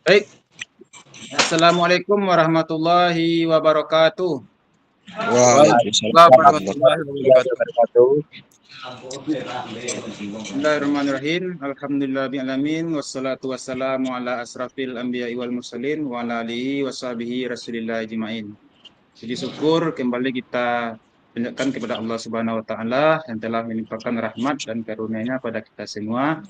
Baik, Assalamualaikum warahmatullahi wabarakatuh. Waalaikumsalam warahmatullahi wabarakatuh. Bismillahirrahmanirrahim. Alhamdulillahirrahmanirrahim. Wassalatu wassalamu ala asrafil anbiya'i wal mursalin wa ala alihi washabihi rasulillah ajma'in. Jadi syukur kembali kita tunjukkan kepada Allah Subhanahu wa taala yang telah melimpahkan rahmat dan karunia-Nya pada kita semua,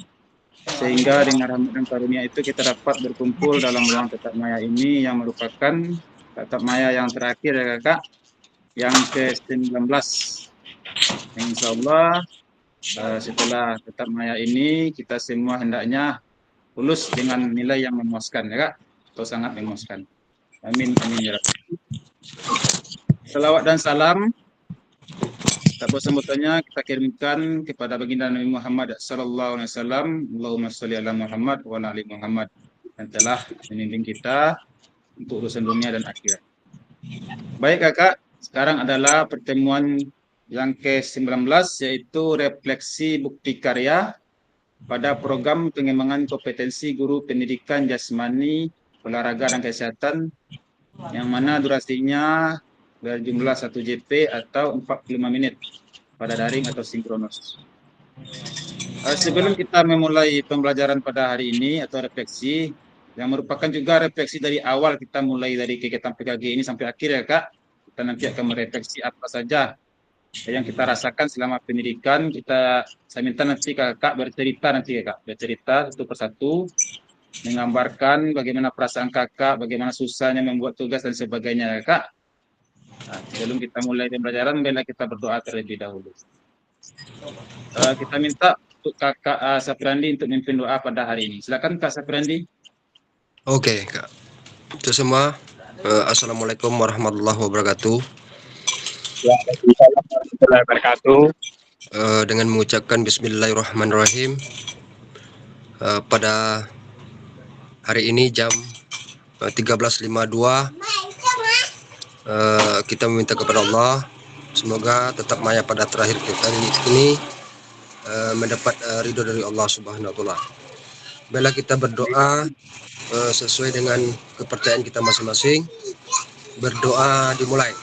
sehingga dengan rahmat dan karunia itu kita dapat berkumpul dalam ruang tatap maya ini yang merupakan tatap maya yang terakhir ya Kakak, yang ke-19. Insya Allah setelah tatap maya ini kita semua hendaknya lulus dengan nilai yang memuaskan ya Kak, atau sangat memuaskan. Amin amin ya Rabbi. Salawat dan salam tak bosan-bosannya kita kirimkan kepada baginda Nabi Muhammad sallallahu alaihi wasallam. Allahumma sholli ala Muhammad wa ala ali Muhammad, yang telah membimbing kita untuk urusan dunia dan akhirat. Baik Kakak, sekarang adalah pertemuan yang ke-19, yaitu refleksi bukti karya pada program pengembangan kompetensi guru pendidikan jasmani, olahraga dan kesehatan, yang mana durasinya berjumlah 1 JP atau 45 menit pada daring atau sinkronus. Sebelum kita memulai pembelajaran pada hari ini atau refleksi, yang merupakan juga refleksi dari awal kita mulai dari kegiatan PKG ini sampai akhir ya Kak, kita nanti akan merefleksi apa saja yang kita rasakan selama pendidikan. Saya minta nanti Kakak bercerita satu persatu, menggambarkan bagaimana perasaan Kakak, bagaimana susahnya membuat tugas dan sebagainya ya Kak. Nah, sebelum kita mulai pembelajaran, bila kita berdoa terlebih dahulu. Kita minta untuk Kakak Saprandi untuk memimpin doa pada hari ini. Silakan Kak Saprandi. Oke, Kak. Itu semua. Assalamualaikum warahmatullahi wabarakatuh. Waalaikumsalam warahmatullahi wabarakatuh. Dengan mengucapkan Bismillahirrahmanirrahim. Pada hari ini jam 13.52 kita meminta kepada Allah semoga tetap maya pada terakhir kita ini mendapat ridho dari Allah Subhanahu wa taala. Bila kita berdoa sesuai dengan kepercayaan kita masing-masing, berdoa dimulai.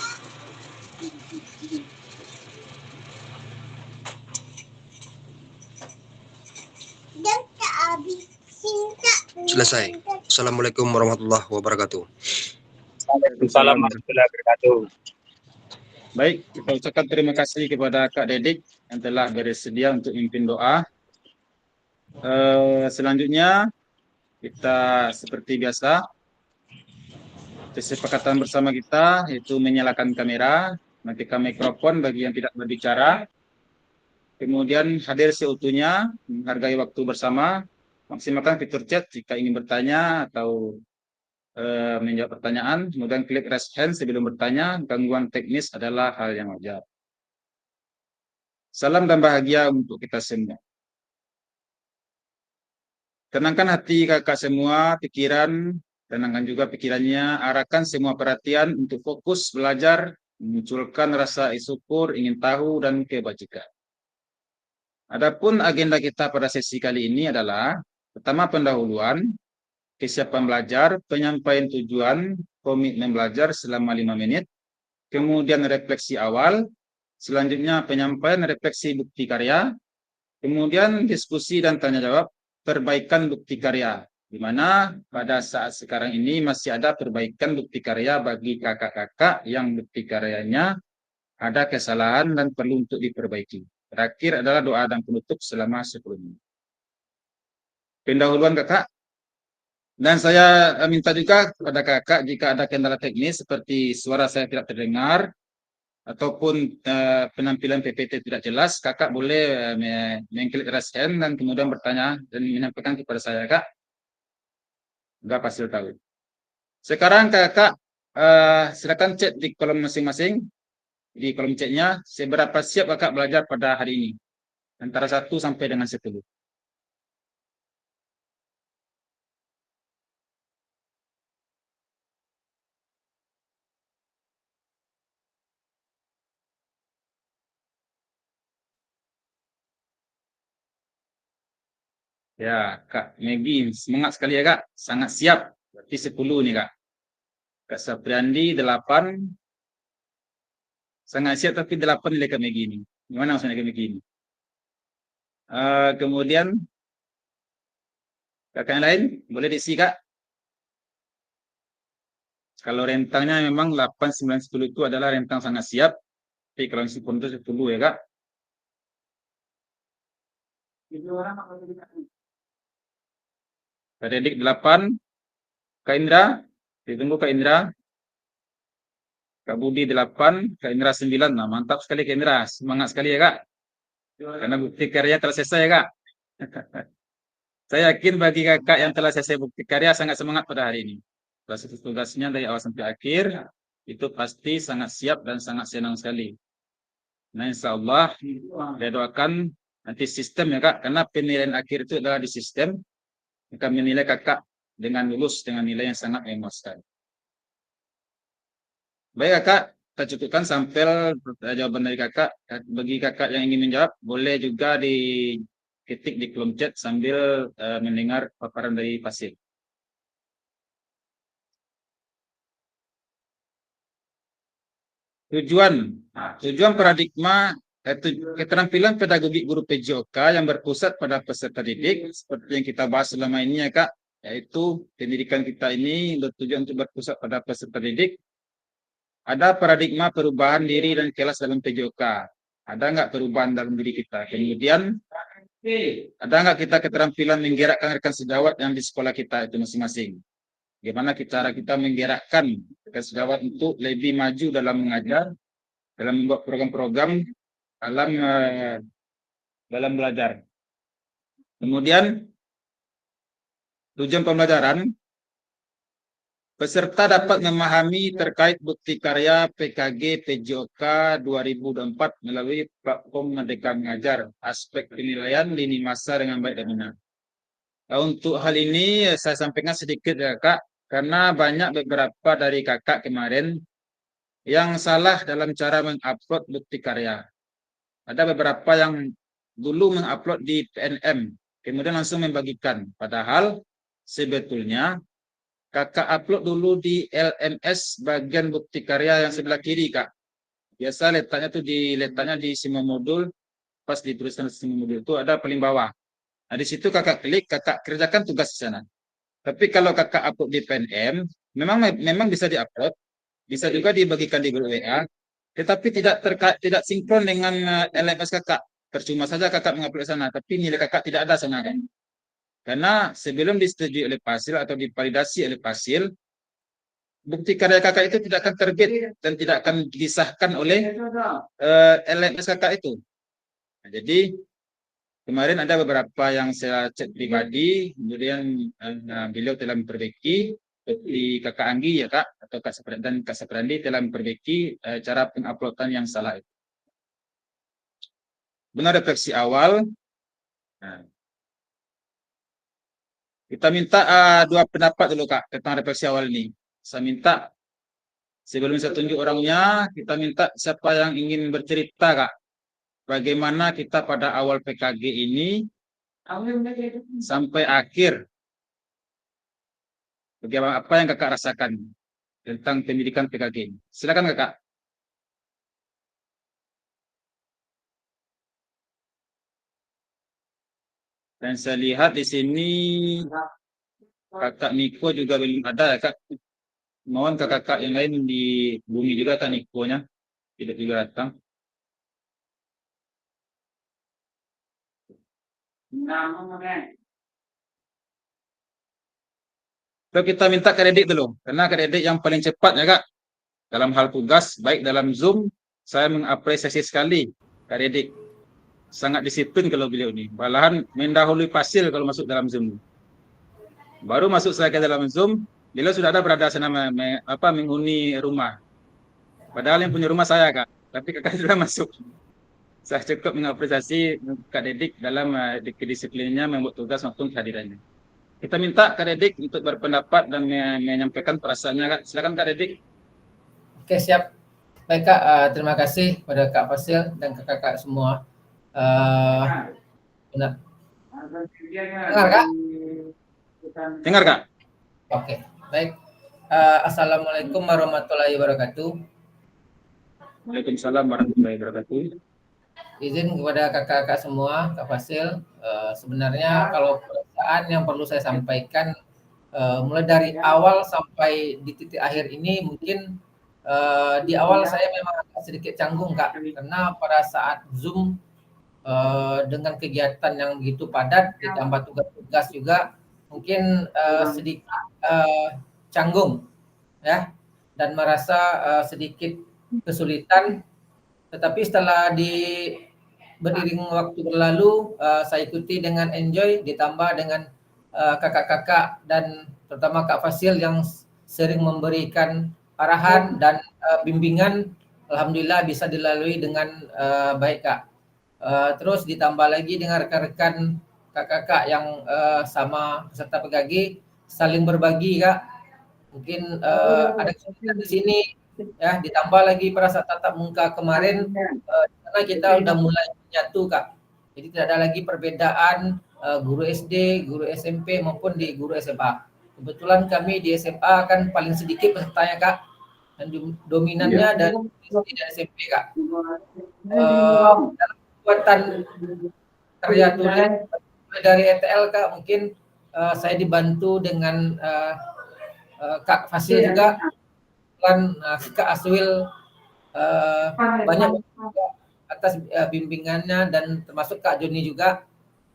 Selesai. Assalamualaikum warahmatullahi wabarakatuh. Waalaikumsalam warahmatullahi wabarakatuh. Baik, kita ucapkan terima kasih kepada Kak Dedik yang telah bersedia untuk memimpin doa. Selanjutnya kita seperti biasa, kesepakatan bersama kita yaitu menyalakan kamera, matikan mikrofon bagi yang tidak berbicara, kemudian hadir seutuhnya, menghargai waktu bersama, maksimalkan fitur chat jika ingin bertanya atau menjawab pertanyaan, kemudian klik raise hand sebelum bertanya. Gangguan teknis adalah hal yang wajar. Salam dan bahagia untuk kita semua. Tenangkan hati Kakak semua, pikiran, tenangkan juga pikirannya, arahkan semua perhatian untuk fokus belajar, memunculkan rasa syukur, ingin tahu, dan kebajikan. Adapun agenda kita pada sesi kali ini adalah pertama pendahuluan, kesiapan belajar, penyampaian tujuan, komitmen belajar selama 5 menit, kemudian refleksi awal, selanjutnya penyampaian refleksi bukti karya, kemudian diskusi dan tanya jawab, perbaikan bukti karya, di mana pada saat sekarang ini masih ada perbaikan bukti karya bagi kakak-kakak yang bukti karyanya ada kesalahan dan perlu untuk diperbaiki. Terakhir adalah doa dan penutup selama 10 menit. Pendahuluan kakak. Dan saya minta juga kepada kakak jika ada kendala teknis seperti suara saya tidak terdengar ataupun penampilan PPT tidak jelas, kakak boleh mengklik raise hand dan kemudian bertanya dan menyampaikan kepada saya kak. Enggak pasti tahu. Sekarang kakak silakan chat di kolom masing-masing, di kolom chatnya seberapa siap kakak belajar pada hari ini antara 1 sampai dengan 10. Ya, Kak Megi, semangat sekali ya Kak. Sangat siap. Berarti 10 nih Kak. Kak Sapriandi 8. Sangat siap tapi 8 nilai Kak Megi ini. Gimana maksudnya Kak Megi ini? Kemudian kakak yang lain boleh diisi Kak. Kalau rentangnya memang 8, 9, 10 itu adalah rentang sangat siap. Tapi kalau isi pun itu 10 ya Kak. Kak Dedik 8. Kak Indra. Ditunggu Kak Indra. Kak Budi 8. Kak Indra 9. Nah, mantap sekali Kak Indra. Semangat sekali ya Kak. Karena bukti karya telah selesai ya Kak. Saya yakin bagi kakak yang telah selesai bukti karya sangat semangat pada hari ini. Tugas-tugasnya dari awal sampai akhir itu pasti sangat siap dan sangat senang sekali. Nah, insya Allah saya doakan nanti sistem ya Kak, karena penilaian akhir itu adalah di sistem, akan menilai kakak dengan lulus dengan nilai yang sangat memuaskan. Baik Kakak, kita cukupkan sampai jawaban dari kakak. Bagi kakak yang ingin menjawab, boleh juga diketik di kolom chat sambil mendengar paparan dari Fasil. Tujuan paradigma keterampilan pedagogik guru PJOK yang berpusat pada peserta didik seperti yang kita bahas selama ini ya Kak, yaitu pendidikan kita ini bertujuan untuk berpusat pada peserta didik. Ada paradigma perubahan diri dan kelas dalam PJOK. Ada nggak perubahan dalam diri kita? Kemudian ada nggak kita keterampilan menggerakkan rekan sejawat yang di sekolah kita itu masing-masing? Bagaimana cara kita menggerakkan rekan sejawat untuk lebih maju dalam mengajar, dalam membuat program-program, dalam belajar. Kemudian tujuan pembelajaran, peserta dapat memahami terkait bukti karya PKG PJOK 2024 melalui platform Merdeka Mengajar, aspek penilaian lini masa dengan baik dan benar. Untuk hal ini saya sampaikan sedikit ya Kak, karena banyak beberapa dari kakak kemarin yang salah dalam cara mengupload bukti karya. Ada beberapa yang dulu mengupload di PNM, kemudian langsung membagikan. Padahal sebetulnya kakak upload dulu di LMS bagian bukti karya yang sebelah kiri Kak. Biasa letaknya di semua modul, pas dituliskan semua modul itu ada paling bawah. Nah di situ kakak klik, kakak kerjakan tugas di sana. Tapi kalau kakak upload di PNM, memang bisa diupload, bisa juga dibagikan di grup WA, tetapi tidak sinkron dengan LMS kakak. Percuma saja kakak mengupload sana, tapi nilai kakak tidak ada sana kan. Karena sebelum disetujui oleh Fasil atau divalidasi oleh Fasil, bukti karya kakak itu tidak akan terbit dan tidak akan disahkan oleh LMS kakak itu. Nah, jadi kemarin ada beberapa yang saya cek pribadi, kemudian beliau telah memperbaiki. Seperti kakak Anggi ya Kak, atau Kak Saprandi dan Kak Saprandi telah memperbaiki cara penguploadan yang salah itu. Benar refleksi awal. Nah, kita minta dua pendapat dulu Kak tentang refleksi awal ini. Saya minta sebelum saya tunjuk orangnya, kita minta siapa yang ingin bercerita Kak. Bagaimana kita pada awal PKG ini sampai akhir. Bagaimana apa yang Kakak rasakan tentang pendidikan PKG ini? Silakan Kakak. Dan saya lihat di sini Kakak Niko juga belum ada ya Kak. Mohon kakak yang lain di bumi juga Kak Nikonya tidak juga datang. So, kita minta Kak Dedik dulu, karena Kak Dedik yang paling cepat ya Kak dalam hal tugas, baik dalam Zoom. Saya mengapresiasi sekali Kak Dedik, sangat disiplin kalau beliau ini, malahan mendahului Fasil kalau masuk dalam Zoom. Baru masuk saya ke dalam Zoom, beliau sudah ada berada sana menghuni rumah. Padahal yang punya rumah saya Kak, tapi kakak sudah masuk. Saya cukup mengapresiasi Kak Dedik dalam kedisiplinnya membuat tugas maupun kehadirannya. Kita minta Kak Dedik untuk berpendapat dan menyampaikan perasaannya Kak. Silakan Kak Dedik. Oke, siap. Baik Kak, terima kasih pada Kak Fasil dan kakak-kakak semua. Dengar Kak? Dengar Kak? Oke, baik. Assalamualaikum warahmatullahi wabarakatuh. Waalaikumsalam warahmatullahi wabarakatuh. Izin kepada kakak-kakak semua, Kak Fasil. Sebenarnya kalau perasaan yang perlu saya sampaikan, mulai dari awal sampai di titik akhir ini mungkin di awal saya memang agak sedikit canggung Kak, karena pada saat Zoom dengan kegiatan yang begitu padat ditambah tugas-tugas juga mungkin sedikit canggung ya, dan merasa sedikit kesulitan. Tetapi setelah beriring waktu berlalu, saya ikuti dengan enjoy, ditambah dengan kakak-kakak dan terutama Kak Fasil yang sering memberikan arahan dan bimbingan. Alhamdulillah bisa dilalui dengan baik Kak. Terus ditambah lagi dengan rekan-rekan kakak-kakak yang sama peserta PKG, saling berbagi Kak. Mungkin ada kesulitan di sini ya, ditambah lagi pada saat tatap muka kemarin karena kita udah mulai menyatu Kak. Jadi tidak ada lagi perbedaan guru SD, guru SMP maupun di guru SMA. Kebetulan kami di SMA kan paling sedikit pesertanya Kak, dan dominannya dari SD dan SMP Kak. Dalam kekuatan karya tulis dari ETL Kak, mungkin saya dibantu dengan Kak Fasil juga, dan Kak Aswil banyak atas bimbingannya, dan termasuk Kak Joni juga.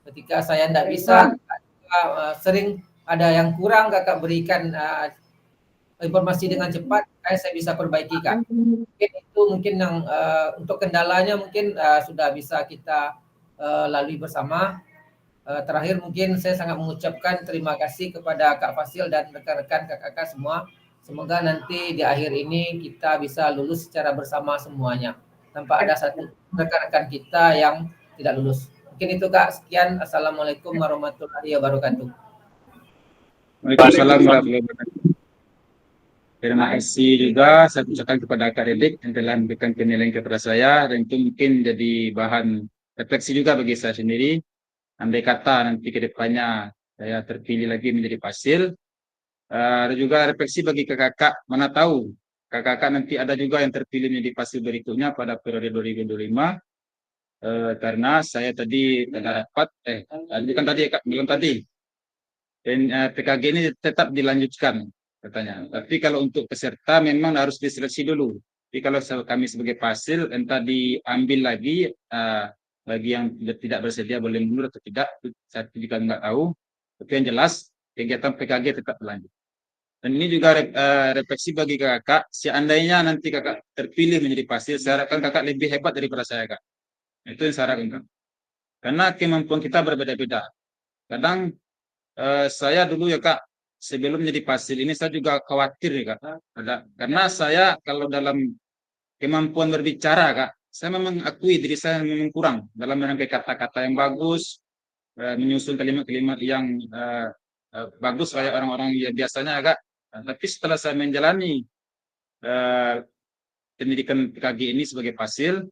Ketika saya tidak bisa, sering ada yang kurang Kakak berikan informasi dengan cepat, saya bisa perbaiki Kak. Mungkin itu mungkin yang untuk kendalanya mungkin sudah bisa kita lalui bersama. Terakhir mungkin saya sangat mengucapkan terima kasih kepada Kak Fasil dan rekan-rekan kakak-kakak semua. Semoga nanti di akhir ini kita bisa lulus secara bersama semuanya, tanpa ada satu rekan-rekan kita yang tidak lulus. Mungkin itu Kak, sekian. Assalamualaikum warahmatullahi wabarakatuh. Waalaikumsalam warahmatullahi wabarakatuh. Terima kasih juga saya ucapkan kepada Kak Dedik yang telah memberikan penilaian kepada saya, dan itu mungkin jadi bahan refleksi juga bagi saya sendiri. Andai kata nanti ke depannya saya terpilih lagi menjadi Fasil, ada juga refleksi bagi kakak-kakak, mana tahu kakak-kakak nanti ada juga yang terpilih menjadi Fasil berikutnya pada periode 2025, karena saya tadi tidak dapat, bukan tadi Kak, belum tadi, dan PKG ini tetap dilanjutkan katanya. Tapi kalau untuk peserta memang harus diseleksi dulu. Tapi kalau kami sebagai Fasil entah diambil lagi, bagi yang tidak bersedia boleh mundur atau tidak, saya juga nggak tahu. Tapi yang jelas kegiatan PKG tetap berlanjut. Dan ini juga refleksi bagi kakak. Seandainya nanti kakak terpilih menjadi Fasil, saya harapkan kakak lebih hebat daripada saya Kak. Itu yang saya harapkan Kak. Karena kemampuan kita berbeda-beda. Kadang saya dulu ya Kak, sebelum menjadi Fasil ini saya juga khawatir ya Kak. Karena saya kalau dalam kemampuan berbicara Kak, saya memang akui diri saya memang kurang dalam merangkai kata-kata yang bagus, menyusun kalimat-kalimat yang bagus kayak orang-orang yang biasanya Kak. Tapi setelah saya menjalani pendidikan PKG ini sebagai Fasil,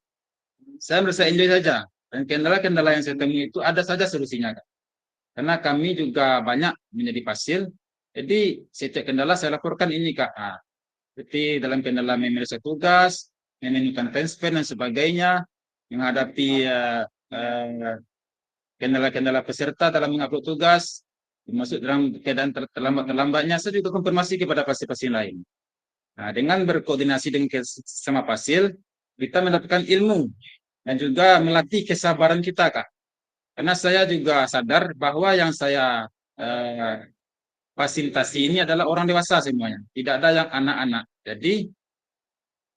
saya merasa enjoy saja. Dan kendala-kendala yang saya temui itu ada saja solusinya Kak. Karena kami juga banyak menjadi Fasil, jadi setiap kendala saya laporkan ini Kak. Seperti dalam kendala menyelesaikan tugas, menemukan timespan dan sebagainya, menghadapi kendala-kendala peserta dalam mengupload tugas, termasuk dalam keadaan terlambatnya, saya juga konfirmasi kepada Fasil-Fasil lain. Nah, dengan berkoordinasi dengan sama Fasil, kita mendapatkan ilmu dan juga melatih kesabaran kita Kak. Karena saya juga sadar bahwa yang saya fasilitasi ini adalah orang dewasa semuanya, tidak ada yang anak-anak. Jadi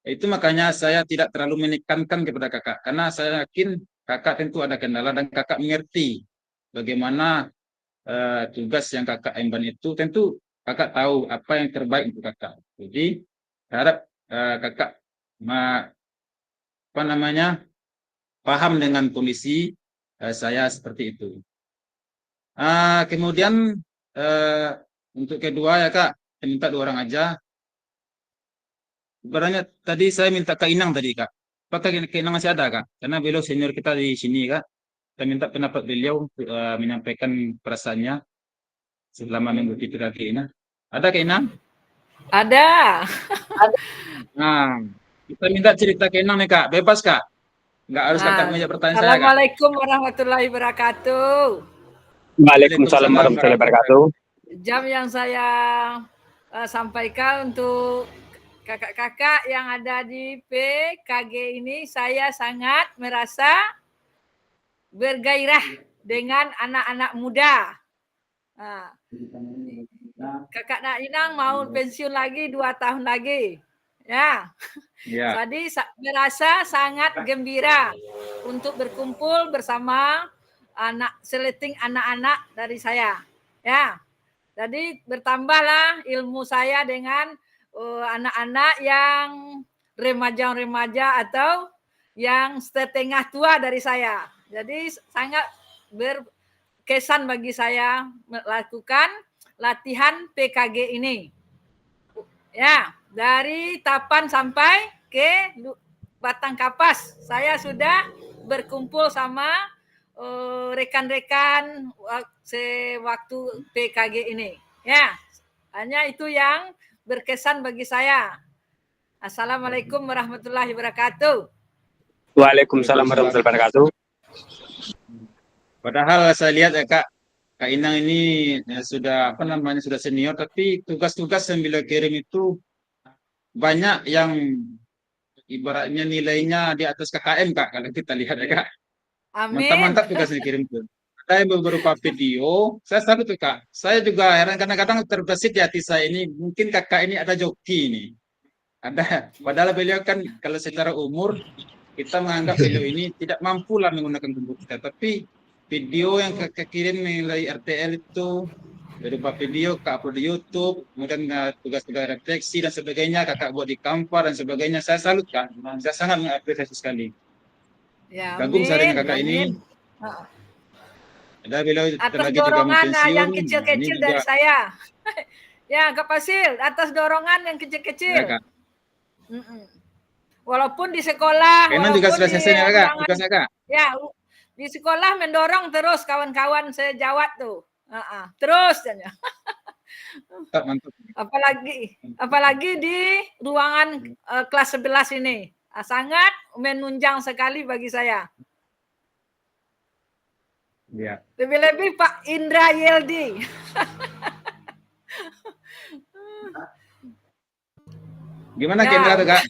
itu makanya saya tidak terlalu menekankan kepada kakak, karena saya yakin kakak tentu ada kendala dan kakak mengerti bagaimana tugas yang kakak emban itu. Tentu kakak tahu apa yang terbaik untuk kakak. Jadi saya harap kakak paham dengan kondisi saya seperti itu. Kemudian untuk kedua ya Kak, saya minta 2 orang aja. Sebenarnya tadi saya minta Kak Inang tadi Kak. Apakah Kak Inang masih ada Kak? Karena beliau senior kita di sini Kak. Kita minta pendapat beliau menyampaikan perasaannya selama mengikuti PKG ini. Ada Kak Inang? Ada. Nah, kita minta cerita Kak Inang nih Kak, bebas Kak. Nggak harus Kakak menjawab pertanyaan saya Kak. Assalamualaikum warahmatullahi wabarakatuh. Waalaikumsalam warahmatullahi wabarakatuh. Jam yang saya sampaikan untuk kakak-kakak yang ada di PKG ini, saya sangat merasa bergairah dengan anak-anak muda. Nah, Kakak Nak Inang mau pensiun lagi 2 tahun lagi. Ya. Jadi merasa sangat gembira untuk berkumpul bersama seleting anak-anak dari saya. Ya. Jadi bertambahlah ilmu saya dengan anak-anak yang remaja-remaja atau yang setengah tua dari saya. Jadi sangat berkesan bagi saya melakukan latihan PKG ini. Ya, dari Tapan sampai ke Batang Kapas, saya sudah berkumpul sama rekan-rekan sewaktu PKG ini. Ya, hanya itu yang berkesan bagi saya. Assalamualaikum warahmatullahi wabarakatuh. Waalaikumsalam warahmatullahi wabarakatuh. Padahal saya lihat ya Kak Inang ini sudah sudah senior, tapi tugas-tugas yang beliau kirim itu banyak yang ibaratnya nilainya di atas KKM Kak, kalau kita lihat ya Kak. Amin. Mantap-mantap tugas yang dikirim tuh. Ada beberapa video, saya salut tuh Kak. Saya juga heran kadang-kadang terbesit di hati saya ini, mungkin kakak ini ada joki ini. Ada, padahal beliau kan kalau secara umur kita menganggap beliau ini tidak mampu lah menggunakan komputer, tapi video yang kakak kirim melalui RTL itu berupa video Kak upload di YouTube, kemudian tugas-tugas refleksi dan sebagainya Kakak buat di Canva dan sebagainya. Saya salut Kak, saya sangat mengapresiasi sekali. Ya, kagum saya dengan kakak ini. Ada beliau atas lagi juga dorongan pensiun, yang kecil-kecil dari saya. Ya, Kak Fasil, atas dorongan yang kecil-kecil. Ya, Kak. Walaupun di sekolah, Kenan juga sudah selesai ya Kak, tugasnya Kak. Ya, di sekolah mendorong terus kawan-kawan sejawat tuh. Terus saja. Mantap. Apalagi di ruangan kelas 11 ini. Sangat menunjang sekali bagi saya. Ya. Lebih-lebih Pak Indra Yeldi. Gimana ya. Indra tuh Kak?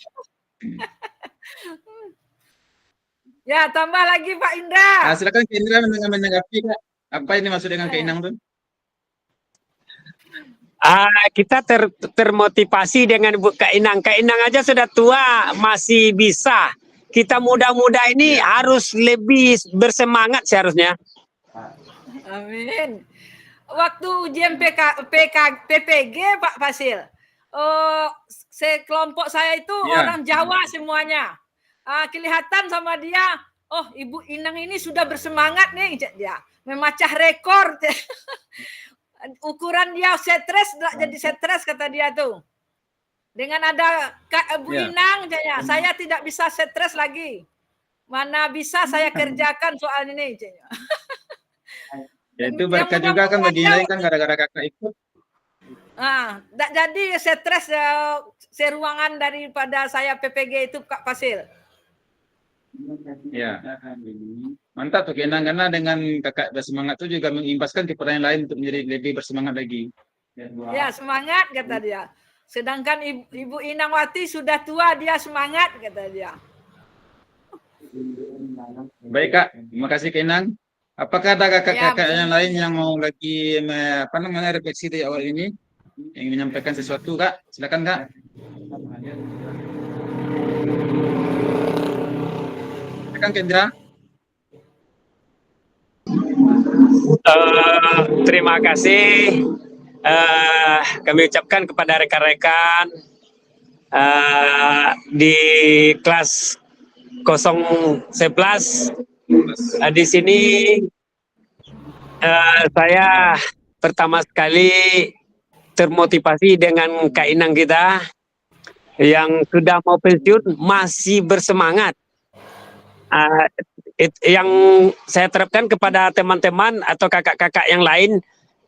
Ya, tambah lagi Pak Indra. Nah, silakan Kak Indra menanggapi Kak. Apa ini maksud dengan Kak Inang tuh? Kita termotivasi dengan Kak Inang. Kak Inang aja sudah tua, masih bisa. Kita muda-muda ini harus lebih bersemangat seharusnya. Amin. Waktu ujian PPG Pak Fasil, sekelompok saya itu orang Jawa semuanya. Kelihatan sama dia, oh Ibu Inang ini sudah bersemangat nih dia, memecah rekor. Ukuran dia stres, jadi stres kata dia tuh. Dengan ada Kak Bu Inang, saya tidak bisa stres lagi. Mana bisa saya kerjakan soal ini. Ya itu berkat juga kan bagi lain kan gara-gara kakak ikut. Jadi stres seruangan daripada saya PPG itu Kak Fasil. Ya, mantap tuh Kenang, karena dengan kakak bersemangat itu juga mengimbaskan kepada yang lain untuk menjadi lebih bersemangat lagi. Ya semangat kata dia. Sedangkan Ibu Inangwati sudah tua, dia semangat kata dia. Baik Kak, terima kasih Kenang. Apakah ada kakak-kakak yang lain yang mau lagi refleksi di awal ini, yang menyampaikan sesuatu Kak? Silakan Kak. Kang Kendra. Terima kasih kami ucapkan kepada rekan-rekan di kelas 011. Di sini saya pertama sekali termotivasi dengan Kak Inang kita yang sudah mau pensiun masih bersemangat. yang saya terapkan kepada teman-teman atau kakak-kakak yang lain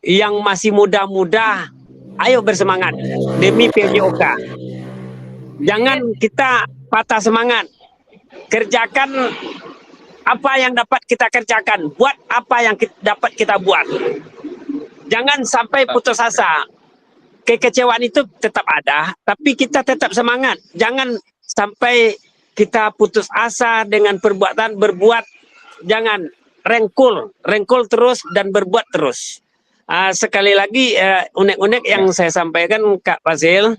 yang masih muda-muda, ayo bersemangat demi PJOK. Jangan kita patah semangat. Kerjakan apa yang dapat kita kerjakan, buat apa yang dapat kita buat. Jangan sampai putus asa. Kekecewaan itu tetap ada, tapi kita tetap semangat. Jangan sampai kita putus asa dengan perbuatan, berbuat. Jangan rengkul terus dan berbuat terus. Sekali lagi unek-unek yang saya sampaikan Kak Fasil.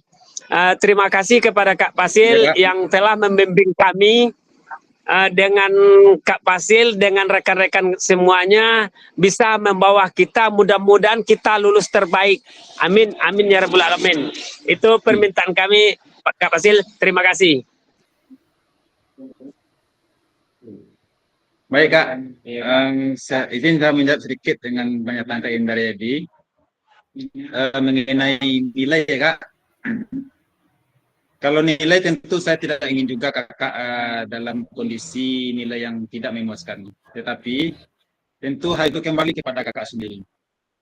Terima kasih kepada Kak Fasil yang telah membimbing kami. Dengan Kak Fasil, dengan rekan-rekan semuanya bisa membawa kita, mudah-mudahan kita lulus terbaik. Amin, amin ya rabbal alamin. Itu permintaan kami Kak Fasil. Terima kasih. Baik Kak, izin saya menjawab sedikit dengan banyak tanggapan dari Edi mengenai nilai ya Kak. Kalau nilai tentu saya tidak ingin juga kakak dalam kondisi nilai yang tidak memuaskan. Tetapi tentu hal itu kembali kepada kakak sendiri.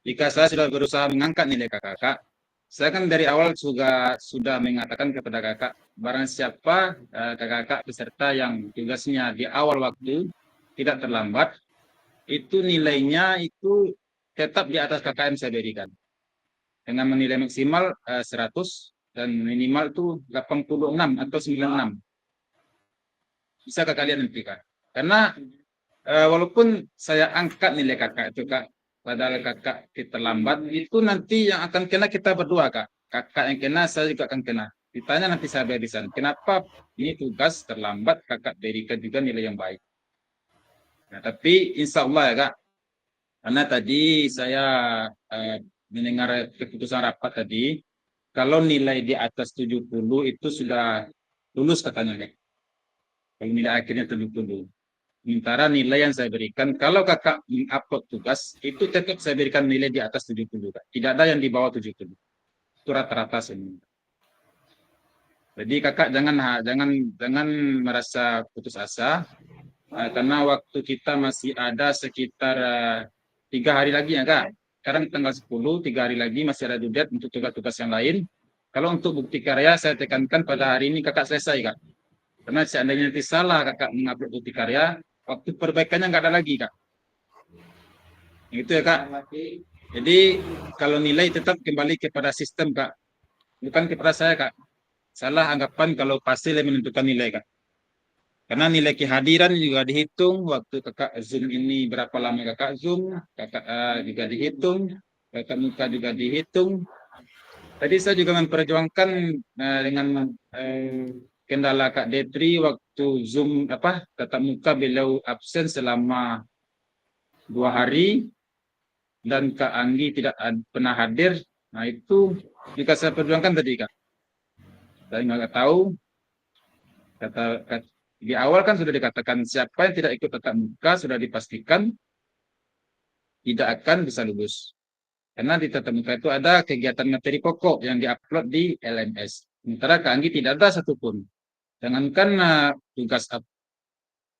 Jika saya sudah berusaha mengangkat nilai kakak, saya kan dari awal juga sudah mengatakan kepada kakak, barang siapa kakak peserta yang tugasnya di awal waktu tidak terlambat, itu nilainya itu tetap di atas KKM saya berikan. Dengan menilai maksimal 100, dan minimal itu 86 atau 96. Bisa kalian nantikan. Karena walaupun saya angkat nilai kakak itu Kak, padahal kakak terlambat, itu nanti yang akan kena kita berdua Kak. Kakak yang kena, saya juga akan kena. Ditanya nanti saya berikan, kenapa ini tugas terlambat, kakak berikan juga nilai yang baik. Nah, tapi insya Allah ya Kak, karena tadi saya mendengar keputusan rapat tadi, kalau nilai di atas 70 itu sudah lulus katanya. Kalau nilai akhirnya 70. Sementara nilai yang saya berikan, kalau kakak mengupload tugas, itu tetap saya berikan nilai di atas 70. Kak. Tidak ada yang di bawah 70. Itu rata-rata semua. Jadi kakak jangan merasa putus asa, karena waktu kita masih ada sekitar 3 hari lagi ya Kak. Sekarang tanggal 10, 3 hari lagi masih ada deadline untuk tugas-tugas yang lain. Kalau untuk bukti karya, saya tekankan pada hari ini kakak selesai Kak. Karena seandainya nanti salah kakak mengupload bukti karya, waktu perbaikannya nggak ada lagi Kak. Itu ya Kak. Jadi kalau nilai tetap kembali kepada sistem Kak. Bukan kepada saya Kak. Salah anggapan kalau Fasil yang menentukan nilai Kak. Karena nilai kehadiran juga dihitung, waktu kakak Zoom ini berapa lama kakak Zoom, kakak juga dihitung, kakak muka juga dihitung. Tadi saya juga memperjuangkan dengan kendala Kak Detri waktu Zoom tatap muka beliau absen selama 2 hari dan Kak Anggi tidak pernah hadir. Nah itu juga saya perjuangkan tadi Kak. Saya nggak tahu di awal kan sudah dikatakan siapa yang tidak ikut tatap muka sudah dipastikan tidak akan bisa lulus. Karena di tatap muka itu ada kegiatan materi pokok yang diupload di LMS. Sementara Kak Anggi tidak ada satupun. Jangankan tugas,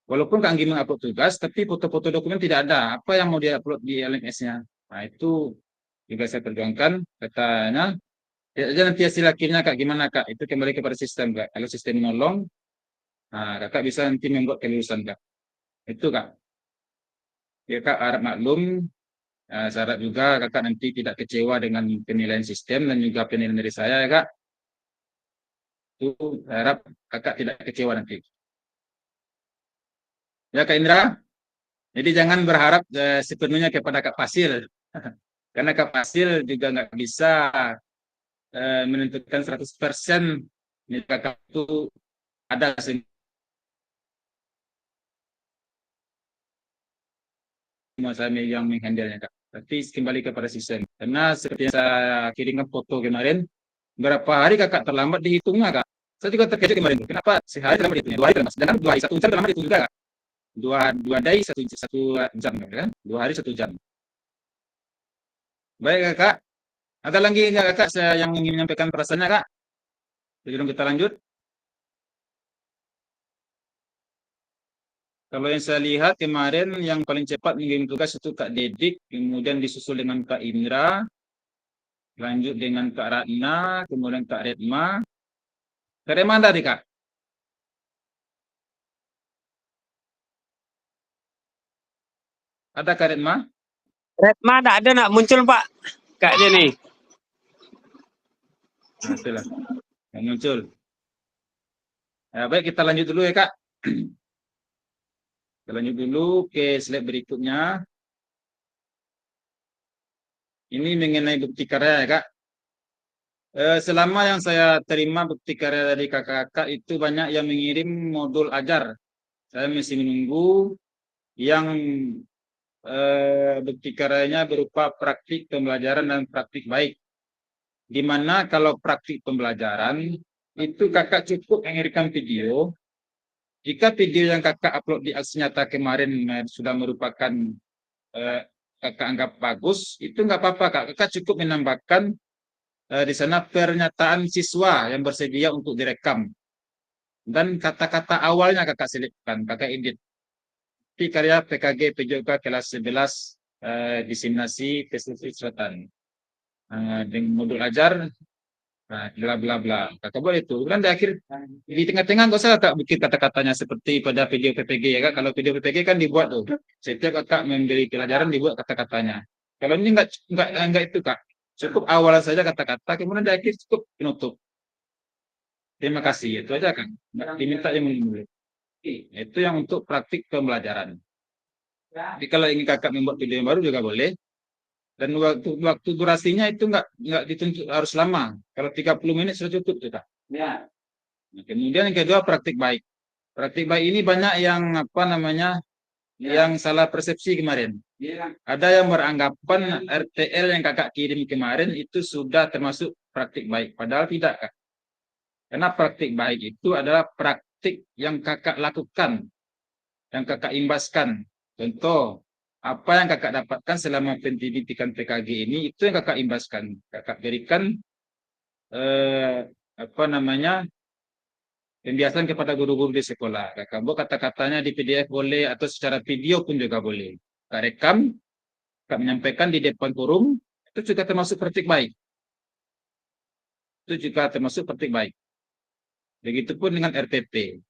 walaupun Kak Anggi mengupload tugas, tapi foto-foto dokumen tidak ada. Apa yang mau diupload di LMS-nya? Nah itu juga saya perjuangkan. Katanya, ya aja nanti hasil akhirnya Kak gimana Kak? Itu kembali kepada sistem Kak. Kalau sistem menolong, nah, kakak bisa nanti membuat kelulusan Kak. Itu Kak. Ya Kak harap maklum. Saya harap juga kakak nanti tidak kecewa dengan penilaian sistem dan juga penilaian dari saya ya Kak. Itu saya harap kakak tidak kecewa nanti. Ya Kak Indra. Jadi jangan berharap sepenuhnya kepada Kak Fasil. Karena Kak Fasil juga nggak bisa menentukan 100% nilai kakak itu ada saya yang menghandle-nya Kak. Tapi kembali kepada sistem. Karena seperti yang saya kirimkan foto kemarin, berapa hari kakak terlambat dihitungnya Kak. Saya juga terkejut kemarin. Kenapa sehari terlambat dihitungnya? 2 hari terlambat. Sedangkan 2 hari 1 jam terlambat dihitung juga Kak. 2 day 1 jam kan? 2 hari 1 jam. Baik Kakak. Ada lagi nggak Kakak yang ingin menyampaikan perasaannya Kak? Sebelum kita lanjut. Kalau yang saya lihat kemarin yang paling cepat mengirim tugas itu Kak Dedik, kemudian disusul dengan Kak Indra, lanjut dengan Kak Ratna, kemudian Kak Retma. Kak Retma tadi Kak? Ada Kak Retma? Retma tak ada nak muncul Pak. Kak dia nih. Nah, itulah. Yang muncul. Ya, baik, kita lanjut dulu ya Kak. Kita lanjut dulu ke slide berikutnya. Ini mengenai bukti karya ya Kak. Selama yang saya terima bukti karya dari kakak-kakak itu banyak yang mengirim modul ajar. Saya masih menunggu yang bukti karyanya berupa praktik pembelajaran dan praktik baik. Di mana kalau praktik pembelajaran itu kakak cukup mengirimkan video. Jika video yang kakak upload di aksi nyata kemarin sudah merupakan kakak anggap bagus, itu nggak apa-apa kak. Kakak cukup menambahkan di sana pernyataan siswa yang bersedia untuk direkam. Dan kata-kata awalnya kakak selipkan, kakak edit. Di karya PKG PJOK kelas 11 diseminasi Pasifik Selatan. Dengan modul ajar, bla bla bla. Kakak buat itu. Kemudian di akhir, di tengah-tengah nggak usah kakak bikin kata-katanya seperti pada video PPG ya kak. Kalau video PPG kan dibuat tuh. Setiap kakak memberi pelajaran dibuat kata-katanya. Kalau ini nggak itu kak. Cukup awal saja kata-kata, kemudian di akhir cukup penutup. Terima kasih. Itu aja kan. Nggak diminta yang menulis. Itu yang untuk praktik pembelajaran. Jadi kalau ingin kakak membuat video yang baru juga boleh. Dan waktu durasinya itu nggak dituntut harus lama. Kalau 30 menit sudah cukup tuh kak. Ya. Nah, kemudian yang kedua praktik baik. Praktik baik ini banyak yang apa namanya yang salah persepsi kemarin. Ada yang beranggapan RTL yang kakak kirim kemarin itu sudah termasuk praktik baik. Padahal tidak kak. Karena praktik baik itu adalah praktik yang kakak lakukan, yang kakak imbaskan. Contoh, apa yang kakak dapatkan selama pendidikan PKG ini, itu yang kakak imbaskan. Kakak berikan apa namanya pembiasan kepada guru-guru di sekolah. Kakak buat kata-katanya di PDF boleh, atau secara video pun juga boleh. Kakak rekam, kakak menyampaikan di depan forum, itu juga termasuk praktik baik. Itu juga termasuk praktik baik. Begitupun dengan RPP.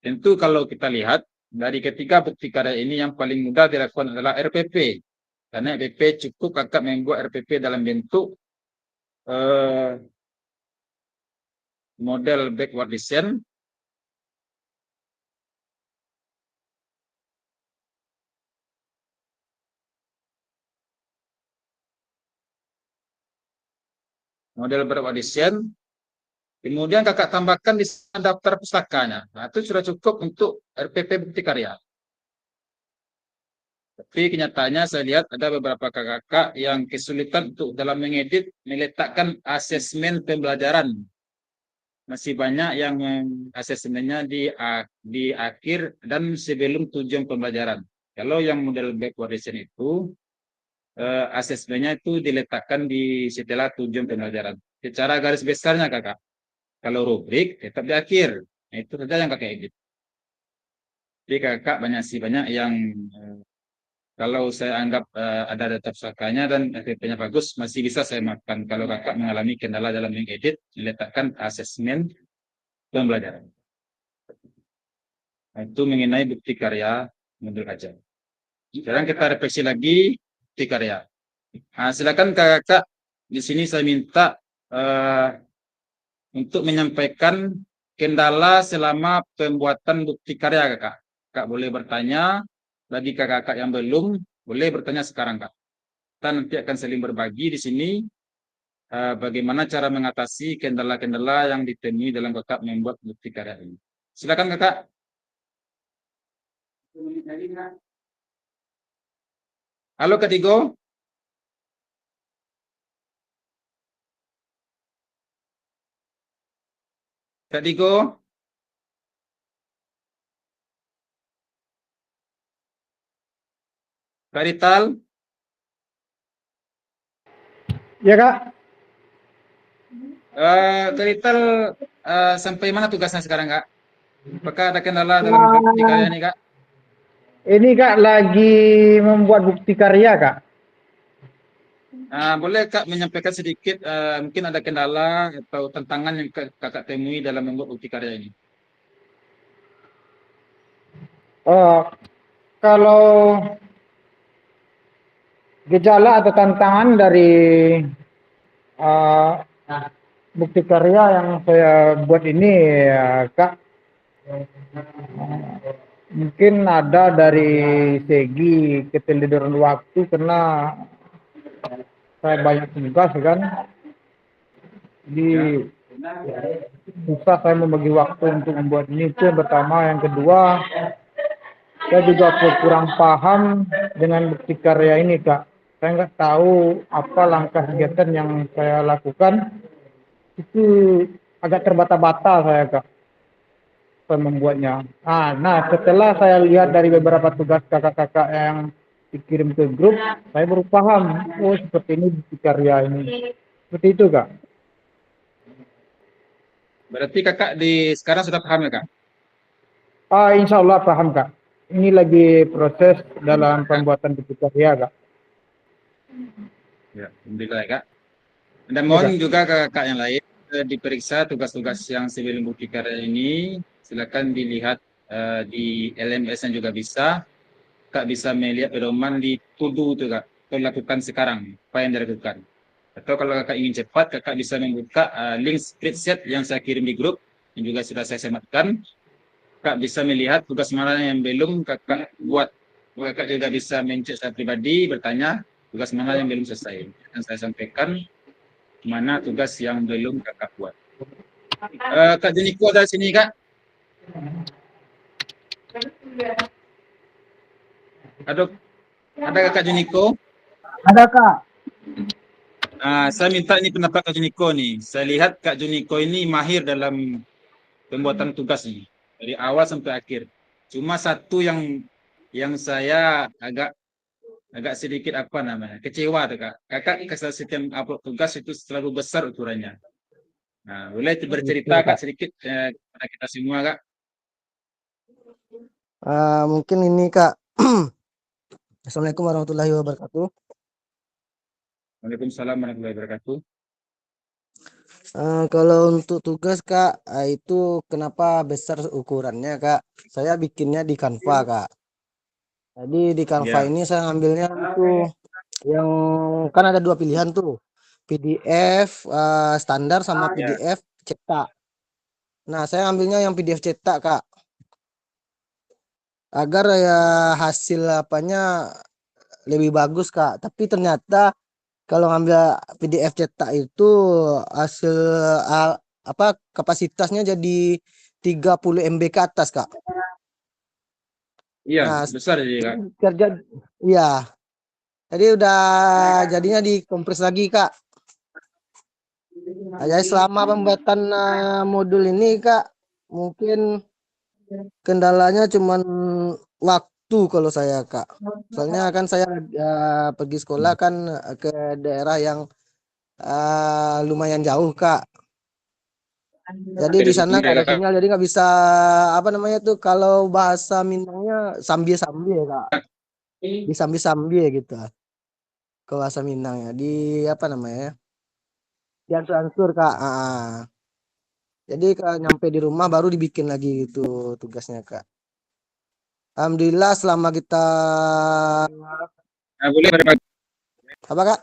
Tentu kalau kita lihat, dari ketiga bukti karya ini yang paling mudah dilakukan adalah RPP. Karena RPP cukup kakak membuat RPP dalam bentuk model backward design. Model backward design. Kemudian kakak tambahkan di daftar pustakanya. Nah, itu sudah cukup untuk RPP bukti karya. Tapi kenyataannya saya lihat ada beberapa kakak yang kesulitan untuk dalam mengedit, meletakkan asesmen pembelajaran. Masih banyak yang asesmennya di akhir dan sebelum tujuan pembelajaran. Kalau yang model backward design itu, asesmennya itu diletakkan di setelah tujuan pembelajaran. Secara garis besarnya kakak. Kalau rubrik tetap di akhir. Nah, itu saja yang kakak edit. Jadi kakak banyak yang kalau saya anggap ada data pusakanya dan FTP-nya bagus, masih bisa saya maafkan. Kalau kakak mengalami kendala dalam mengedit, diletakkan asesmen pembelajaran. Nah, itu mengenai bukti karya modul ajar. Sekarang kita refleksi lagi bukti karya. Nah, silakan kakak di sini saya minta untuk menyampaikan kendala selama pembuatan bukti karya kakak. Kak boleh bertanya, bagi kakak-kakak yang belum, boleh bertanya sekarang kak. Kita nanti akan saling berbagi di sini bagaimana cara mengatasi kendala-kendala yang ditemui dalam kakak membuat bukti karya ini. Silakan kakak. Halo Kak Tigo. Kak Tigo. Kak Rital. Ya kak, Kak Rital sampai mana tugasnya sekarang kak? Apakah ada kendala dalam membuat bukti karya ini, Kak? Ini Kak lagi membuat bukti karya Kak. Boleh Kak menyampaikan sedikit mungkin ada kendala atau tantangan yang Kakak temui dalam membuat bukti karya ini? Oh, kalau gejala atau tantangan dari uh, bukti karya yang saya buat ini ya Kak, mungkin ada dari segi ketelidoran waktu karena saya banyak tugas kan, jadi susah saya membagi waktu untuk membuat ini. Itu yang pertama. Yang kedua, saya juga kurang paham dengan bukti karya ini Kak. Saya nggak tahu apa langkah kegiatan yang saya lakukan, itu agak terbata-bata saya Kak, saya membuatnya. Nah, setelah saya lihat dari beberapa tugas kakak-kakak yang dikirim ke grup, saya baru paham, oh seperti ini bukti karya ini. Seperti itu Kak. Berarti Kakak sekarang sudah paham ya, Kak? Insya Allah paham Kak. Ini lagi proses dalam pembuatan bukti karya Kak. Ya, alhamdulillah ya, Kak. Dan Ya, mohon Kak. juga ke kakak yang lain diperiksa tugas-tugas yang sebelum bukti karya ini. Silakan dilihat di LMS-nya juga bisa. Kak bisa melihat pedoman di to-do itu Kak. Atau lakukan sekarang, apa yang dilakukan. Atau kalau kakak ingin cepat, kakak bisa membuka link spreadsheet yang saya kirim di grup, yang juga sudah saya sematkan. Kak bisa melihat tugas mana yang belum kakak buat. Kakak juga bisa mencet saya pribadi, bertanya tugas mana yang belum selesai. Dan saya sampaikan mana tugas yang belum kakak buat. Kak Jeniko ada sini Kak? Ada Kak Juniko? Ada Kak. Saya minta ini pendapat Kak Juniko nih. Saya lihat Kak Juniko ini mahir dalam pembuatan tugas nih. Dari awal sampai akhir. Cuma satu yang saya agak sedikit apa namanya, kecewa tuh Kak. Kakak setiap upload tugas itu terlalu besar ukurannya. Nah, boleh bercerita Kak sedikit kepada kita semua Kak. Mungkin ini Kak. Assalamualaikum warahmatullahi wabarakatuh. Waalaikumsalam warahmatullahi wabarakatuh. Kalau untuk tugas Kak, itu kenapa besar ukurannya Kak? Saya bikinnya di Canva Kak. Jadi di Canva Ya. ini saya ambilnya itu yang kan ada dua pilihan tuh, PDF standar sama PDF cetak. Nah saya ambilnya yang PDF cetak Kak, agar ya hasil apanya lebih bagus Kak. Tapi ternyata kalau ngambil PDF cetak itu hasil kapasitasnya jadi 30 MB ke atas Kak. Iya, Nah, besar jadi Kak. kerja iya. Jadi udah jadinya dikompres lagi Kak. Nah, jadi selama pembuatan modul ini Kak, mungkin kendalanya cuman waktu kalau saya Kak. Soalnya kan saya pergi sekolah kan ke daerah yang lumayan jauh Kak. Jadi di sana nggak ada sinyal, jadi nggak bisa apa namanya tuh kalau bahasa Minangnya sambil-sambil ya Kak. Di sambil-sambil gitu. Ke bahasa Minangnya di apa namanya? Diansur-ansur Kak. Jadi kalau nyampe di rumah baru dibikin lagi gitu tugasnya Kak. Alhamdulillah selama kita Boleh berbagi. apa Kak?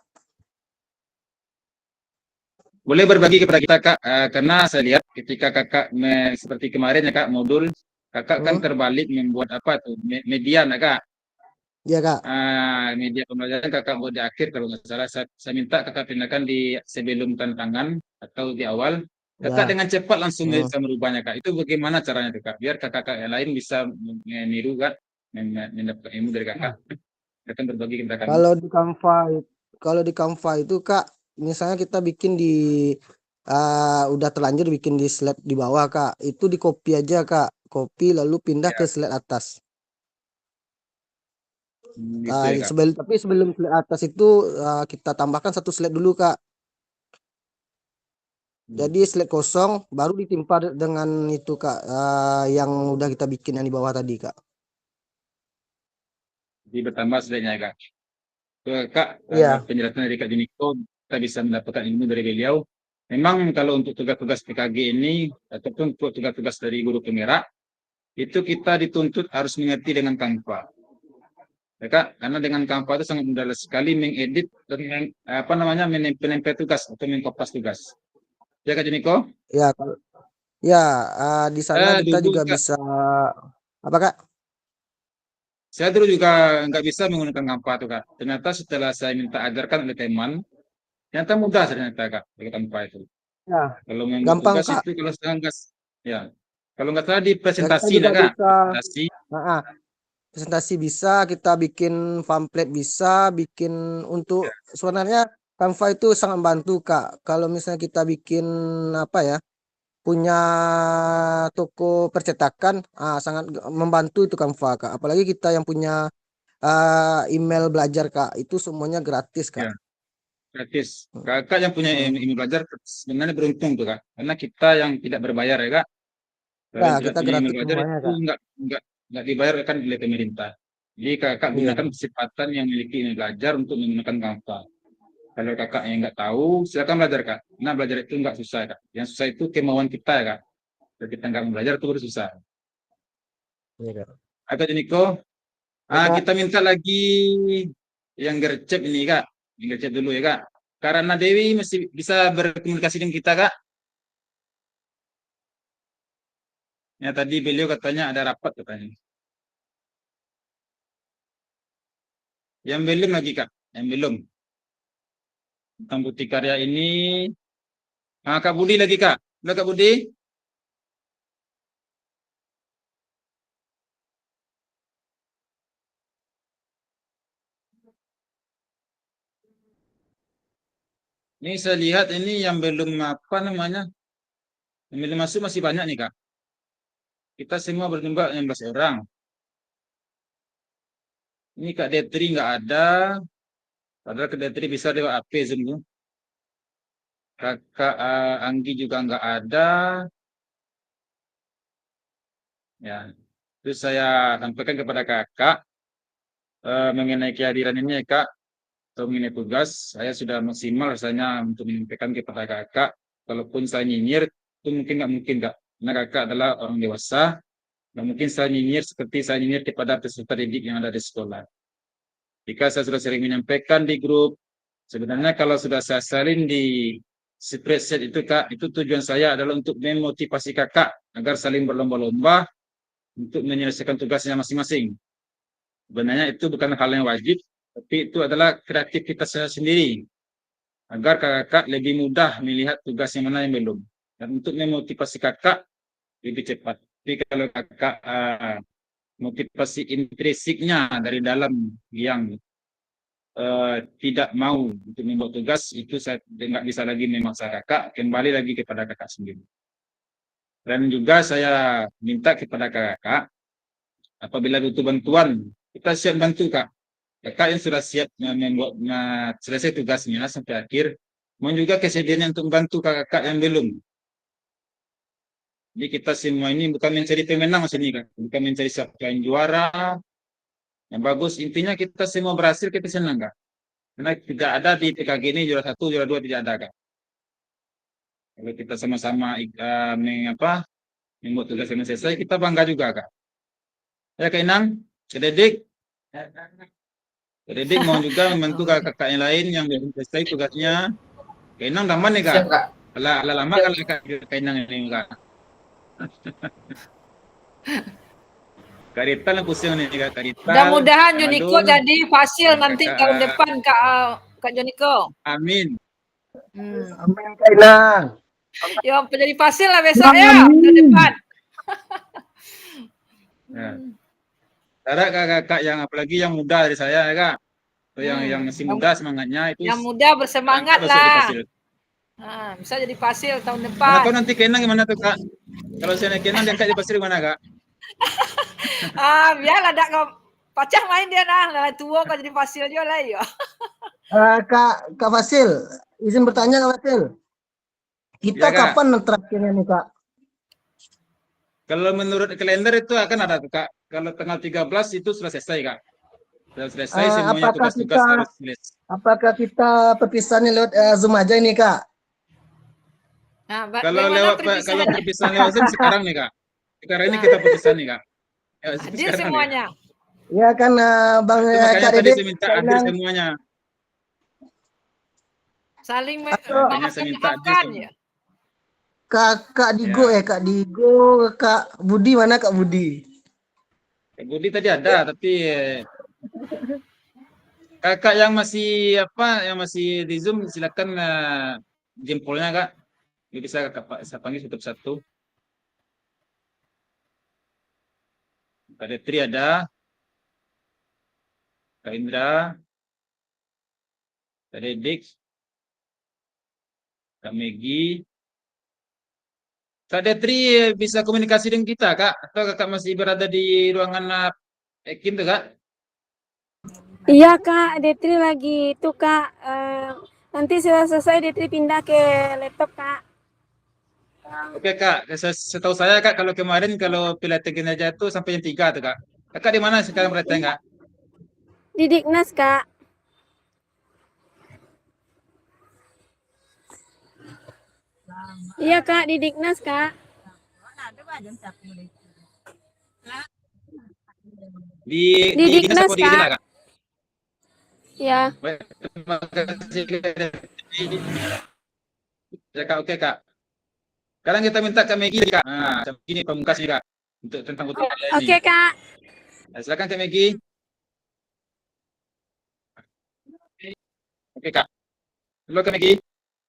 Boleh berbagi kepada kita Kak, karena saya lihat ketika Kakak seperti kemarin ya Kak modul, Kakak kan terbalik membuat apa tuh media ya Kak. Iya Kak. Media pembelajaran Kakak buat di akhir kalau nggak salah. Saya minta Kakak pindahkan di sebelum tantangan atau di awal. Kakak dengan cepat langsung bisa merubahnya Kak. Itu bagaimana caranya tuh Kak? Biar kakak yang lain bisa meniru Kak, mendapatkan ilmu dari Kakak. Kakak berbagi kepada kami. Kalau di Canva itu Kak, misalnya kita bikin di udah terlanjur bikin di slide di bawah Kak, itu di copy aja Kak, copy lalu pindah ke slide atas. Gitu ya, Kak. Tapi sebelum slide atas itu kita tambahkan satu slide dulu Kak. Jadi slide kosong baru ditimpa dengan itu Kak, yang udah kita bikin yang di bawah tadi Kak. Jadi bertambah slide-nya Kak. Kak, Iya. penjelasan dari Kak Juniko, kita bisa mendapatkan ilmu dari beliau. Memang kalau untuk tugas-tugas PKG ini, ataupun untuk tugas-tugas dari guru penggerak, itu kita dituntut harus mengerti dengan Canva. Ya, Kak, karena dengan Canva itu sangat mudah sekali mengedit dan menempel tugas atau mengkopas tugas. Ya Kak Juniko? Ya, ya, di sana kita Dulu juga Kak, bisa apa Kak? saya dulu juga nggak bisa menggunakan Canva tuh Kak. Ternyata setelah saya minta ajarkan oleh teman, ternyata mudah ternyata Kak pakai Canva itu. Ya, Kalau membuat gampang tugas Kak. itu kalau sedang gas, ya. Kalau nggak salah di Ya kita presentasi juga nah Kak, bisa, presentasi. presentasi bisa, kita bikin pamflet bisa, bikin untuk sebenarnya Canva itu sangat membantu Kak. Kalau misalnya kita bikin apa ya, punya toko percetakan, sangat membantu itu Canva Kak. Apalagi kita yang punya email belajar Kak, itu semuanya gratis Kak. Ya, gratis. Kakak yang punya ini belajar sebenarnya beruntung tuh Kak, karena kita yang tidak berbayar ya Kak. Kalau Ya, yang tidak kita punya email gratis belajar semuanya itu Kak. nggak dibayar kan oleh pemerintah. Jadi kakak gunakan Iya. kesempatan yang memiliki email belajar untuk menggunakan Canva. Kalau kakak yang nggak tahu, silakan belajar Kak. Nah belajar itu nggak susah Kak. Yang susah itu kemauan kita ya Kak. Kalau kita nggak mau belajar itu baru susah. Iya Kak. Kak Niko, Ya, Kak. kita minta lagi yang gercep ini Kak. Yang gercep dulu ya Kak. Karena Dewi masih bisa berkomunikasi dengan kita Kak. Ya tadi beliau katanya ada rapat katanya. Yang belum lagi Kak. Yang belum. Tentang bukti karya ini. Kak Budi lagi Kak. Udah Kak Budi? Ini saya lihat ini yang belum apa namanya. Yang belum masuk masih banyak nih Kak. Kita semua berjumlah 16 orang. Ini Kak Detri nggak ada. Padahal Kak Detri bisa lewat AP Zoom tuh. Kakak Anggi juga nggak ada. Ya, terus saya sampaikan kepada kakak mengenai kehadiran ini ya Kak. Atau mengenai tugas, saya sudah maksimal rasanya untuk menyampaikan kepada kakak. Kalaupun saya nyinyir, itu mungkin nggak mungkin Kak. Karena kakak adalah orang dewasa. Nggak mungkin saya nyinyir seperti saya nyinyir kepada peserta didik yang ada di sekolah. Jika saya sudah sering menyampaikan di grup, sebenarnya kalau sudah saya salin di spreadsheet itu Kak, itu tujuan saya adalah untuk memotivasi kakak agar saling berlomba-lomba untuk menyelesaikan tugasnya masing-masing. Sebenarnya itu bukan hal yang wajib, tapi itu adalah kreativitas saya sendiri agar kakak lebih mudah melihat tugas yang mana yang belum. Dan untuk memotivasi kakak lebih cepat. Tapi kalau kakak motivasi intrinsiknya dari dalam yang tidak mau untuk membuat tugas, itu saya nggak bisa lagi memaksa kakak, kembali lagi kepada kakak sendiri. Dan juga saya minta kepada kakak, apabila butuh bantuan, kita siap bantu Kak. Kakak yang sudah siap membuat selesai tugasnya sampai akhir, mohon juga kesediaan untuk membantu kakak yang belum. Jadi kita semua ini bukan mencari pemenang sini Kak, bukan mencari siapa yang juara, yang bagus. Intinya kita semua berhasil, kita senang Kak. Karena tidak ada di PKG ini juara 1, juara 2 tidak ada Kak. Kalau kita sama-sama membuat tugas yang selesai, kita bangga juga Kak. Ya Kak Inang, Kak Dedik. Kak Dedik mau juga membantu kakak yang lain yang belum selesai tugasnya. Kak Inang gampang nih Kak. Siap Kak. Ala lama kalau Kak Inang ini Kak. Kak Rita lah pusing nih Kak Rita. Mudah-mudahan Joniko jadi fasil nanti Kakak, tahun depan Kak Joniko. Amin. Amin Kak Inang. Ya jadi fasil lah besok ya tahun depan. Ya. Ada kakak yang apalagi yang muda dari saya ya Kak. Atau yang masih muda semangatnya itu. Yang muda bersemangat lah. Bisa jadi fasil tahun depan. Atau nanti Kenang gimana tuh Kak? Kalau saya naik Kenang diangkat di fasil gimana Kak? Biarlah ada pacah main dia lah tua kau jadi fasil juga lah ya. Kak Fasil, izin bertanya Kak Fasil. Kita Ya, Kak. kapan terakhirnya nih Kak? Kalau menurut kalender itu akan ada Kak. Kalau tanggal 13 itu sudah selesai Kak. Sudah selesai semuanya tugas-tugas harus selesai. Apakah kita perpisahannya lewat Zoom aja ini Kak? Nah, Kalau bagaimana kalau perpisahannya? perpisahan lewat Zoom sekarang nih Kak. Sekarang ini kita perpisahan nih Kak. Ya, Hadir sekarang nih. semuanya. Ya kan Bang Itu makanya Kak tadi Dede, saya minta Kak hadir Inang. semuanya. Saling Makanya saya minta hadir memaafkan semua. ya. Kak Digo Ya. Kak Digo, Kak Budi mana Kak Budi? Kak Budi tadi ada, tapi kakak yang masih yang masih di Zoom silakan jempolnya Kak. Ini bisa kakak saya panggil satu-satu. Kak Detri ada, Kak Indra, Kak Dedik, Kak Megi. Kak Detri bisa komunikasi dengan kita Kak? Atau kakak masih berada di ruangan Ekin tuh Kak? Iya Kak, Detri lagi itu Kak. Nanti setelah selesai Detri pindah ke laptop Kak. Oke Kak, setahu saya Kak kalau kemarin kalau Pilates aja itu sampai jam 3 tuh Kak. Kakak di mana sekarang berada Kak? Di Dignas Kak. Iya Kak, di Dignas Kak. Di Di Dinas Dignas apa di Kak. Inilah, Kak? Ya. Baik, terima kasih Kak Detri. Ya Kak, oke Kak. Sekarang kita minta Kak Megi Kak. Nah, ini pemungkas nih Kak untuk tentang ini. Oke Kak. Nah, silakan Kak Megi. Oke Kak. Halo Kak Megi.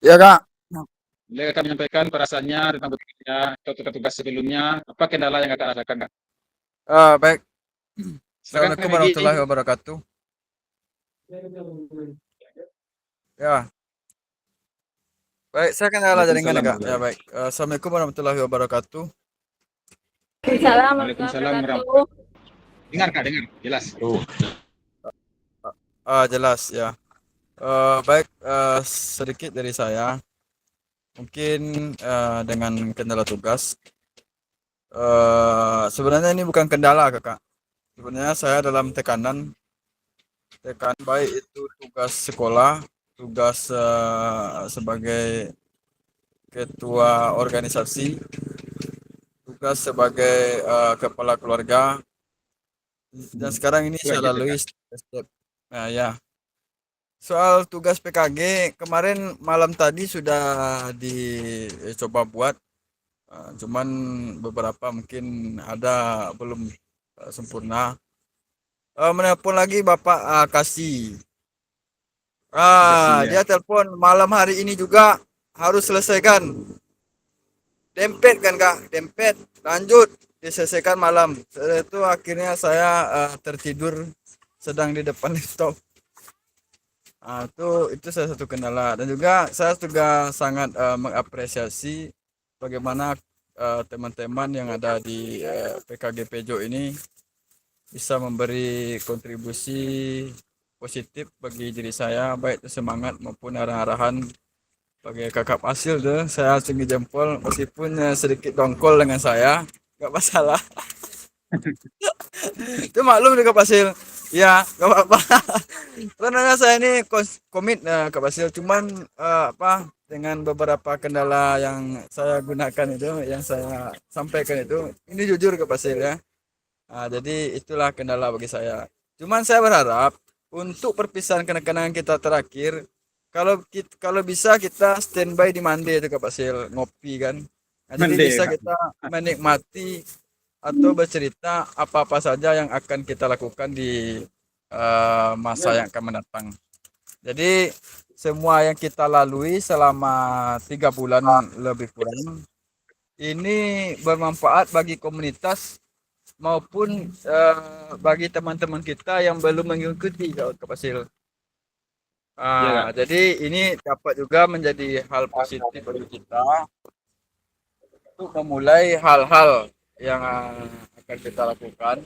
Ya Kak. Boleh Kakak menyampaikan perasaannya tentang bekerja atau tugas sebelumnya? Apa kendala yang Kakak rasakan Kak? Baik. Silakan Kak Assalamualaikum Megi. warahmatullahi wabarakatuh. Ya, baik. Saya kendala jaringan ya Kak. Ya baik. Assalamualaikum warahmatullahi wabarakatuh. Waalaikumsalam Waalaikumsalam warahmatullahi wabarakatuh. warahmatullahi. Dengar Kak, dengar. Jelas. Jelas ya. Baik. Sedikit dari saya. Mungkin dengan kendala tugas. Sebenarnya ini bukan kendala Kakak. Sebenarnya saya dalam tekanan baik itu tugas sekolah, tugas sebagai ketua organisasi, tugas sebagai kepala keluarga, dan sekarang ini saya lalui step. Nah ya, soal tugas PKG kemarin malam tadi sudah dicoba buat, cuman beberapa mungkin ada belum sempurna. Menelpon lagi Bapak Kasih. Dia telepon malam hari ini juga harus selesaikan. Dempet kan Kak, dempet, lanjut diselesaikan malam. Setelah itu akhirnya saya tertidur sedang di depan laptop. Itu salah satu kendala, dan juga saya juga sangat mengapresiasi bagaimana teman-teman yang ada di PKG Pejo ini bisa memberi kontribusi positif bagi diri saya, baik semangat maupun arahan-arahan. Bagi kakak Pasil tuh saya tinggi jempol, meskipun sedikit dongkol dengan saya, nggak masalah. Itu maklum nih Kak Pasil. Ya, nggak apa-apa. Karena saya ini komit Kak Pasil, cuman dengan beberapa kendala yang saya gunakan itu, yang saya sampaikan itu, ini jujur Kak Pasil ya. Jadi itulah kendala bagi saya. Cuman saya berharap untuk perpisahan kenang-kenangan kita terakhir, kalau bisa kita standby di Mande itu Kak Pasil, ngopi kan. Jadi bisa kita menikmati atau bercerita apa-apa saja yang akan kita lakukan di masa yang akan mendatang. Jadi semua yang kita lalui selama 3 bulan lebih kurang ini bermanfaat bagi komunitas maupun bagi teman-teman kita yang belum mengikuti Kak Pasil. Jadi ini dapat juga menjadi hal positif bagi kita untuk memulai hal-hal yang akan kita lakukan,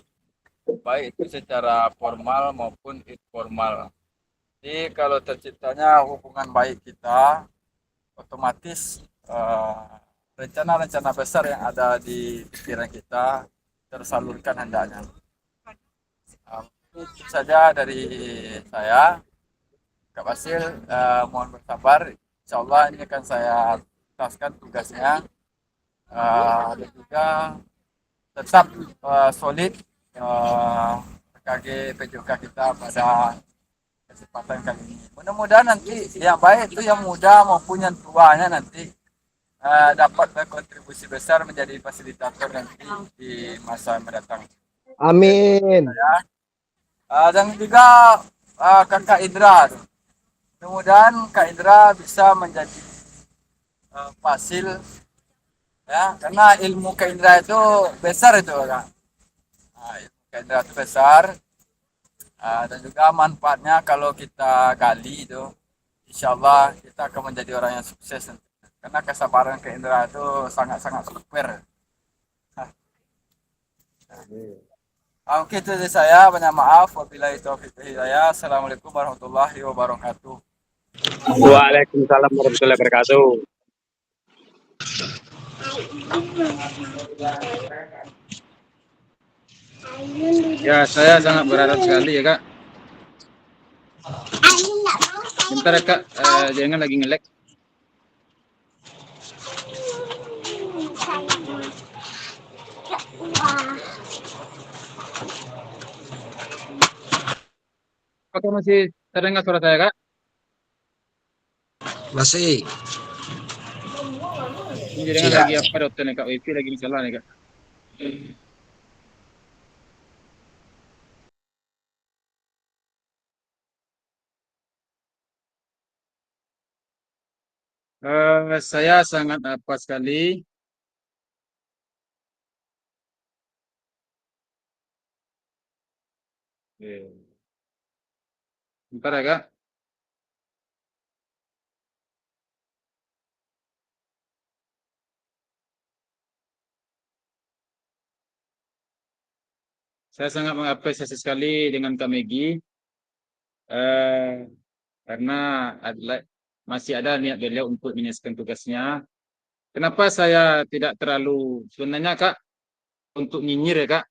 baik itu secara formal maupun informal. Jadi kalau terciptanya hubungan baik kita, otomatis rencana-rencana besar yang ada di pikiran kita tersalurkan hendaknya. Itu saja dari saya, Kak Basil. Mohon bersabar. Insya Allah ini akan saya tuntaskan tugasnya, dan juga tetap solid PKG PJOK kita pada kesempatan kali ini. Mudah-mudahan nanti yang baik itu yang muda maupun yang tuanya nanti dapat berkontribusi besar menjadi fasilitator nanti di masa mendatang. Amin. Dan juga Kakak Indra, mudah-mudahan Kak Indra bisa menjadi fasil, ya, karena ilmu Kak Indra itu besar itu, Kak. Ilmu Kak Indra itu besar, dan juga manfaatnya kalau kita gali itu, insya Allah kita akan menjadi orang yang sukses nanti. Karena kesabaran Kak Indra itu sangat-sangat super. Oke, itu dari saya. Banyak maaf. Wabillahi taufiq wal hidayah. Assalamualaikum warahmatullahi wabarakatuh. Waalaikumsalam warahmatullahi wabarakatuh. Ya, saya sangat berharap sekali ya Kak. Bentar ya Kak, jangan lagi nge-lag. Apakah masih terdengar suara saya Kak? Masih. Ini jangan Siap. lagi apa dokter nih Kak, wifi lagi salah nih Kak. Saya sangat apa sekali. Bentar ya Kak. Saya sangat mengapresiasi sekali dengan Kak Megi, karena masih ada niat beliau untuk menyelesaikan tugasnya. Kenapa saya tidak terlalu sebenarnya Kak untuk nyinyir ya Kak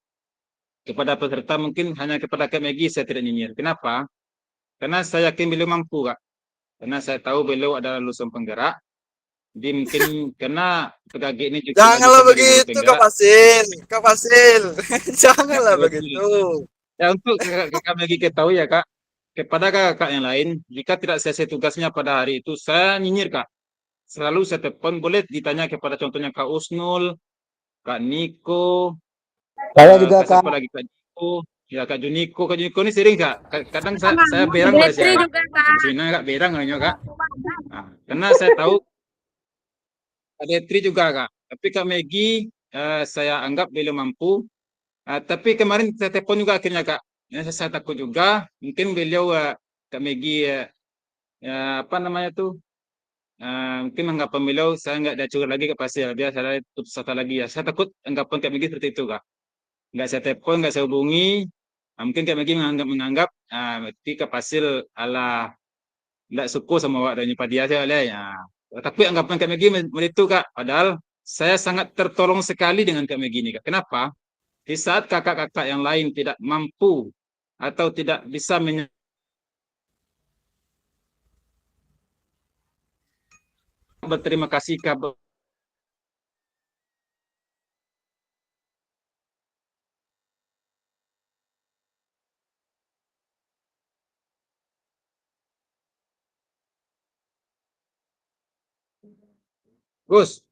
kepada peserta, mungkin hanya kepada Kak Megi saya tidak nyinyir. Kenapa? Karena saya yakin beliau mampu Kak. Karena saya tahu beliau adalah lulusan penggerak. Jadi mungkin karena PKG ini juga Janganlah begitu, Kak Fasil. Kak Fasil. Janganlah begitu. Ya, untuk Kak Megi ketahui ya Kak, kepada kakak yang lain, jika tidak selesai tugasnya pada hari itu, saya nyinyir Kak. Selalu saya telepon, boleh ditanya kepada contohnya Kak Usnul, Kak Niko, Saya juga Kak. siapa lagi Kak Niko, ya Kak Juniko ini sering Kak. Kadang saya berang lah saya. Sini Kak berang hanya Kak. Nah, karena saya tahu ada Tri juga Kak. Tapi Kak Megi saya anggap beliau mampu. Tapi kemarin saya telepon juga akhirnya Kak. Ya, saya takut juga mungkin beliau Kak Megi apa namanya tuh, mungkin anggapan beliau saya nggak ada curhat lagi ke Pasir, dia saya tutup satu lagi ya. Saya takut anggapan Kak Megi seperti itu Kak. Nggak saya telepon, nggak saya hubungi. Mungkin Kak Megi menganggap berarti Kak Pasir ala nggak suku sama awak dan nyapa dia saya ya. Tapi anggapan Kak Megi itu Kak. Padahal saya sangat tertolong sekali dengan Kak Megi ini Kak. Kenapa? Di saat kakak-kakak yang lain tidak mampu atau tidak bisa berterima kasih kabar Gus.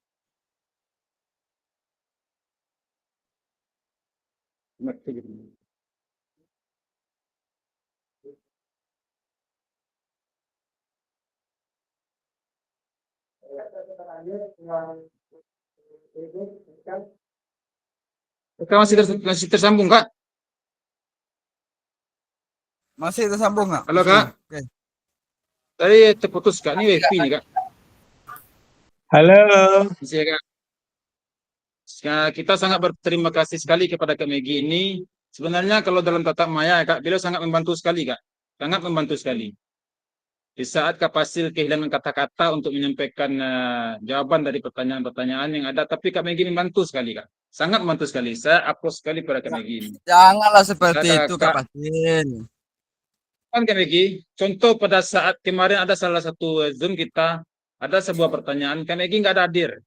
Kak masih tersambung Kak? Masih tersambung nggak? Halo Kak. Oke. Tadi terputus Kak, ini wifi nih Kak. Halo. Masih ya Kak. Kita sangat berterima kasih sekali kepada Kak Megi ini. Sebenarnya kalau dalam tatap maya Kak, beliau sangat membantu sekali Kak. Sangat membantu sekali. Di saat Kak Fasil kehilangan kata-kata untuk menyampaikan jawaban dari pertanyaan-pertanyaan yang ada, tapi Kak Megi membantu sekali, Kak. Sangat membantu sekali. Saya aplaus sekali pada Kak Megi ini. Janganlah seperti Saya itu Kak Fasil. Kan Kak Megi, contoh pada saat kemarin ada salah satu Zoom kita, ada sebuah pertanyaan, Kak Megi nggak ada hadir.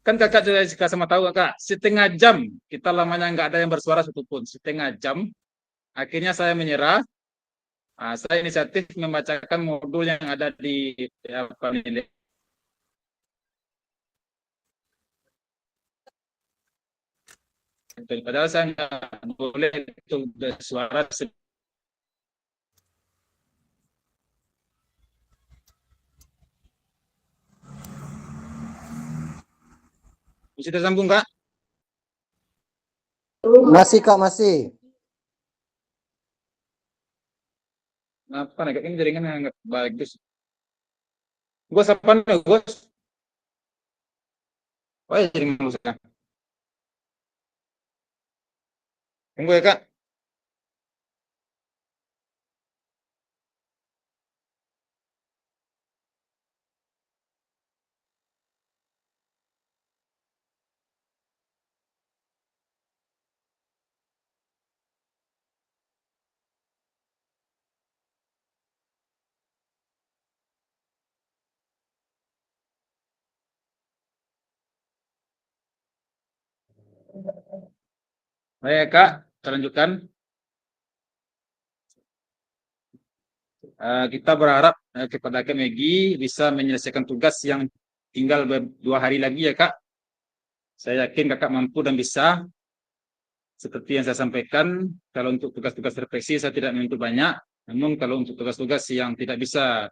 Kan kakak juga sama tahu Kak, setengah jam kita lamanya nggak ada yang bersuara satupun, setengah jam. Akhirnya saya menyerah. Saya inisiatif membacakan modul yang ada di apa ini. Padahal saya nggak boleh itu bersuara. Bisa tersambung Kak? Masih Kak, masih. Apa nih? Ini jaringan yang nggak bagus. Gue apa nih, Gus? Oh ya, jaringan rusak. Tunggu ya Kak. Baik Kak, kita lanjutkan. Kita berharap kepada Kak Megi bisa menyelesaikan tugas yang tinggal 2 hari lagi ya Kak. Saya yakin Kakak mampu dan bisa. Seperti yang saya sampaikan, kalau untuk tugas-tugas refleksi saya tidak menuntut banyak. Namun kalau untuk tugas-tugas yang tidak bisa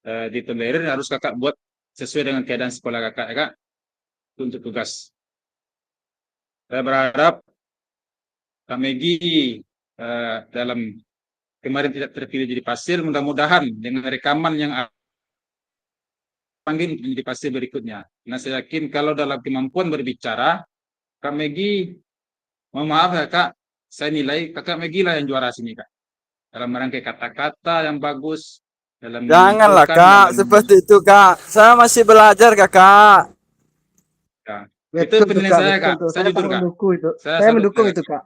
ditolerir harus Kakak buat sesuai dengan keadaan sekolah Kakak ya Kak. Untuk tugas. Saya berharap Kak Megi dalam kemarin tidak terpilih jadi pasir, mudah-mudahan dengan rekaman yang panggil menjadi pasir berikutnya. Nah, saya yakin kalau dalam kemampuan berbicara, Kak Megi, mohon maaf ya Kak, saya nilai Kakak Megi lah yang juara sini Kak. Dalam merangkai kata-kata yang bagus, dalam Janganlah Kak, seperti itu Kak. Saya masih belajar Kakak. Ya. Itu Betul, penilaian saya Kak. betul. Saya jujur Kak. mendukung itu. Saya Saya salut, mendukung Kak. itu Kak.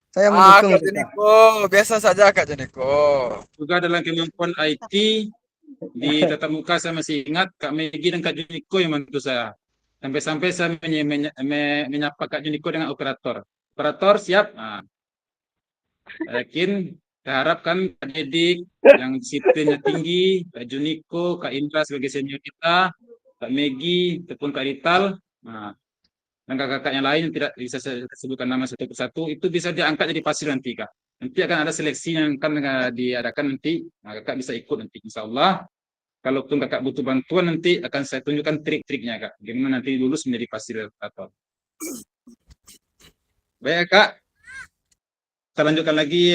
Saya mendukung Kak itu Kak. Jeniko, biasa saja Kak Jeniko. Juga dalam kemampuan IT di tatap muka saya masih ingat Kak Megi dan Kak Juniko yang bantu saya. Sampai-sampai saya menyapa Kak Juniko dengan operator. Operator siap. Nah, saya yakin, saya harapkan Kak Dedik yang disiplinnya tinggi, Kak Juniko, Kak Indra sebagai senior kita, Kak Megi, ataupun Kak Rital, nah, dan kakak-kakak yang lain yang tidak bisa saya sebutkan nama satu persatu, itu bisa diangkat jadi pasir nanti Kak. Nanti akan ada seleksi yang akan diadakan nanti, nah, kakak bisa ikut nanti insya Allah. Kalaupun kakak butuh bantuan nanti akan saya tunjukkan trik-triknya Kak, gimana nanti lulus menjadi fasilitator. Baik Kak, kita lanjutkan lagi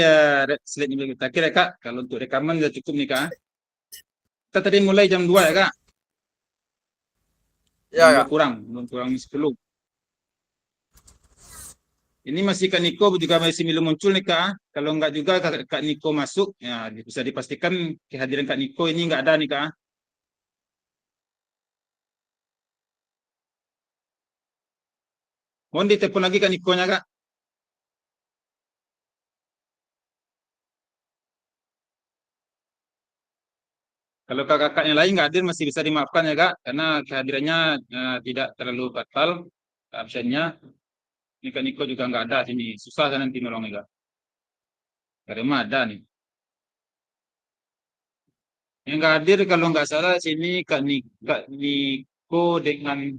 slide yang terakhir ya Kak. Kalau untuk rekaman sudah cukup nih Kak. Kita tadi mulai jam 2 ya Kak. Ya, ya. Belum kurang 10. Ini masih Kak Niko juga masih belum muncul nih Kak. Kalau enggak juga Kak Niko masuk, ya bisa dipastikan kehadiran Kak Niko ini enggak ada nih Kak. Mohon ditelepon lagi Kak Nikonya Kak. Kalau kakak yang lain nggak hadir masih bisa dimaafkan ya Kak, karena kehadirannya tidak terlalu batal absennya. Ini Kak Niko juga nggak ada sini, susah saya nanti nolongnya Kak. Karena ada nih. Yang nggak hadir kalau nggak salah sini Kak Niko dengan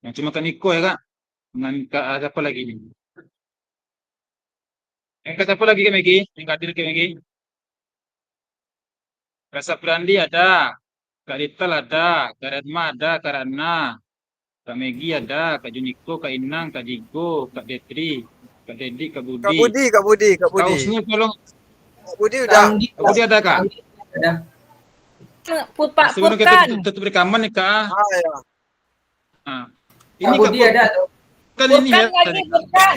yang cuma Kak Niko ya Kak, dengan Kak siapa lagi ini? Yang Kak siapa lagi Kak Megi? Yang nggak hadir Kak Megi? Kak Saprandi ada, Kak Rital ada, Kak Redma ada, Kak Rana, Kak Megi ada, Kak Juniko, Kak Inang, Kak Jigo, Kak Detri, Kak Dedi, Kak Budi. Kak Budi. Kak Usnu tolong. Kak Budi udah. Kak Budi ada Kak? Ada. Pak Sebelum kita Furkan. tutup rekaman nih Kak. Ya. Nah, Kak ini Budi ada tuh. Kan ini ya. Furkan lagi, Furkan.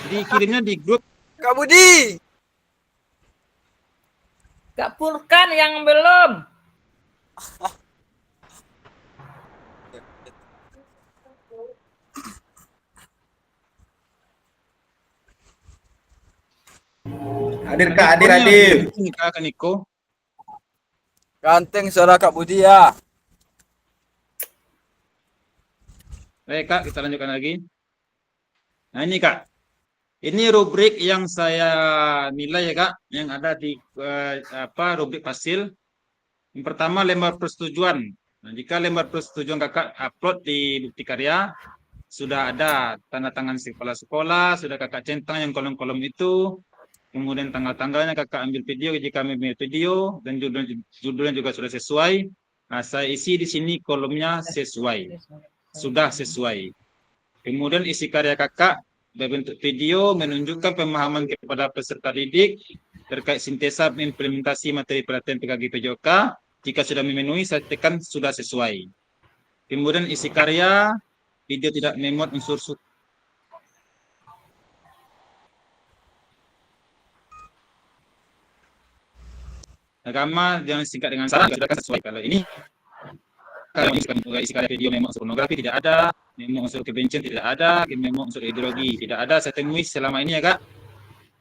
Dikirimnya di grup. Kak Budi. Kak Furkan yang belum. Hadir Kak, hadir. Ini Kak Niko. Ganteng suara Kak Budi ya. Baik Kak, kita lanjutkan lagi. Nah ini Kak, ini rubrik yang saya nilai ya Kak, yang ada di rubrik hasil. Yang pertama lembar persetujuan. Nah, jika lembar persetujuan Kakak upload di bukti karya, sudah ada tanda tangan kepala sekolah, sudah Kakak centang yang kolom-kolom itu, kemudian tanggal-tanggalnya Kakak ambil video jika ambil video, dan judulnya juga sudah sesuai. Nah, saya isi di sini kolomnya sesuai. Sudah sesuai. Kemudian isi karya Kakak berbentuk video menunjukkan pemahaman kepada peserta didik terkait sintesa implementasi materi pelatihan PKG PJOK. Jika sudah memenuhi, saya tekan sudah sesuai. Kemudian isi karya, video tidak memuat unsur agama, jangan singkat dengan salah, sudah sesuai. Kalau ini kalau isi karya video memang unsur pornografi tidak ada, memang unsur kebencian tidak ada, memang unsur ideologi tidak ada, saya temui selama ini ya Kak.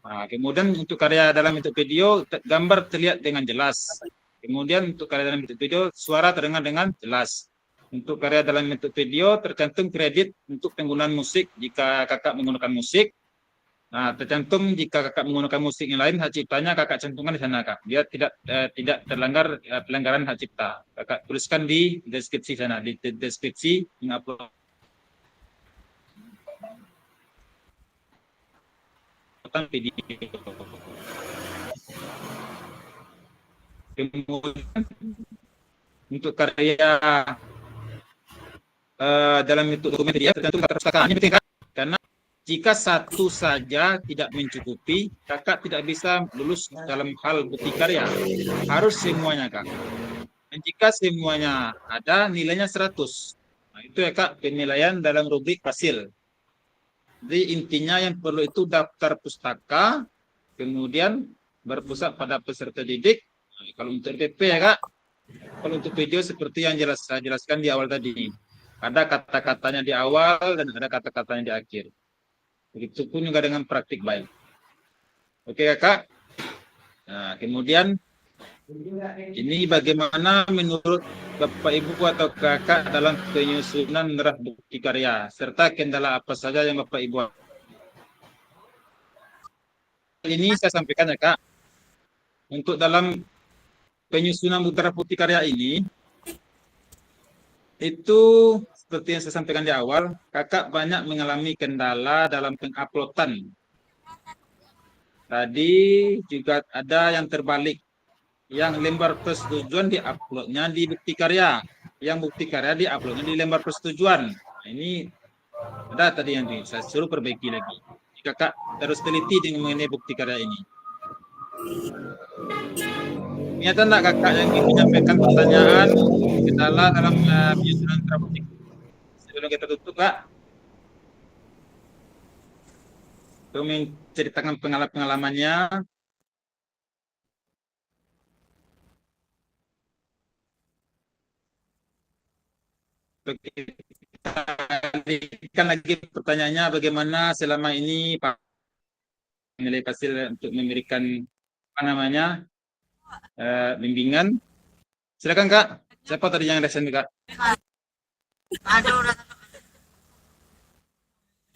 Nah, kemudian untuk karya dalam bentuk video, gambar terlihat dengan jelas. Kemudian untuk karya dalam bentuk video, suara terdengar dengan jelas. Untuk karya dalam bentuk video, tercantum kredit untuk penggunaan musik jika Kakak menggunakan musik. Nah, tercantum jika Kakak menggunakan musik yang lain, hak ciptanya Kakak cantumkan di sana Kak. Biar tidak terlanggar pelanggaran hak cipta. Kakak tuliskan di deskripsi sana, di deskripsi mengupload video. Kemudian untuk karya dalam bentuk dokumen PDF tercantum kata pustakaannya penting Kak, karena jika satu saja tidak mencukupi, Kakak tidak bisa lulus dalam hal bukti karya. Harus semuanya Kak. Dan jika semuanya ada, nilainya 100. Nah, itu ya Kak, penilaian dalam rubrik hasil. Jadi intinya yang perlu itu daftar pustaka, kemudian berpusat pada peserta didik. Nah, kalau untuk RPP ya Kak, kalau untuk video seperti yang saya jelaskan di awal tadi. Ada kata-katanya di awal dan ada kata-katanya di akhir. Begitupun juga dengan praktik baik. Oke Kakak. Nah, kemudian ini bagaimana menurut Bapak Ibu atau Kakak dalam penyusunan draft bukti karya, serta kendala apa saja yang Bapak Ibu. Ini saya sampaikan ya Kak. Untuk dalam penyusunan draft bukti karya ini, itu seperti yang saya sampaikan di awal, Kakak banyak mengalami kendala dalam penguploadan. Tadi juga ada yang terbalik, yang lembar persetujuan diuploadnya di bukti karya, yang bukti karya diuploadnya di lembar persetujuan. Nah, ini ada tadi yang saya suruh perbaiki lagi. Kakak terus teliti dengan mengenai bukti karya ini. Nyata enggak Kakak yang ingin menyampaikan pertanyaan kendala dalam penyusunan draft bukti? Sebelum kita tutup Kak, untuk menceritakan pengalamannya. Kita lagi pertanyaannya bagaimana selama ini Pak nilai hasil untuk memberikan apa namanya bimbingan. Silakan Kak. Siapa tadi yang resen Kak? Ada udah.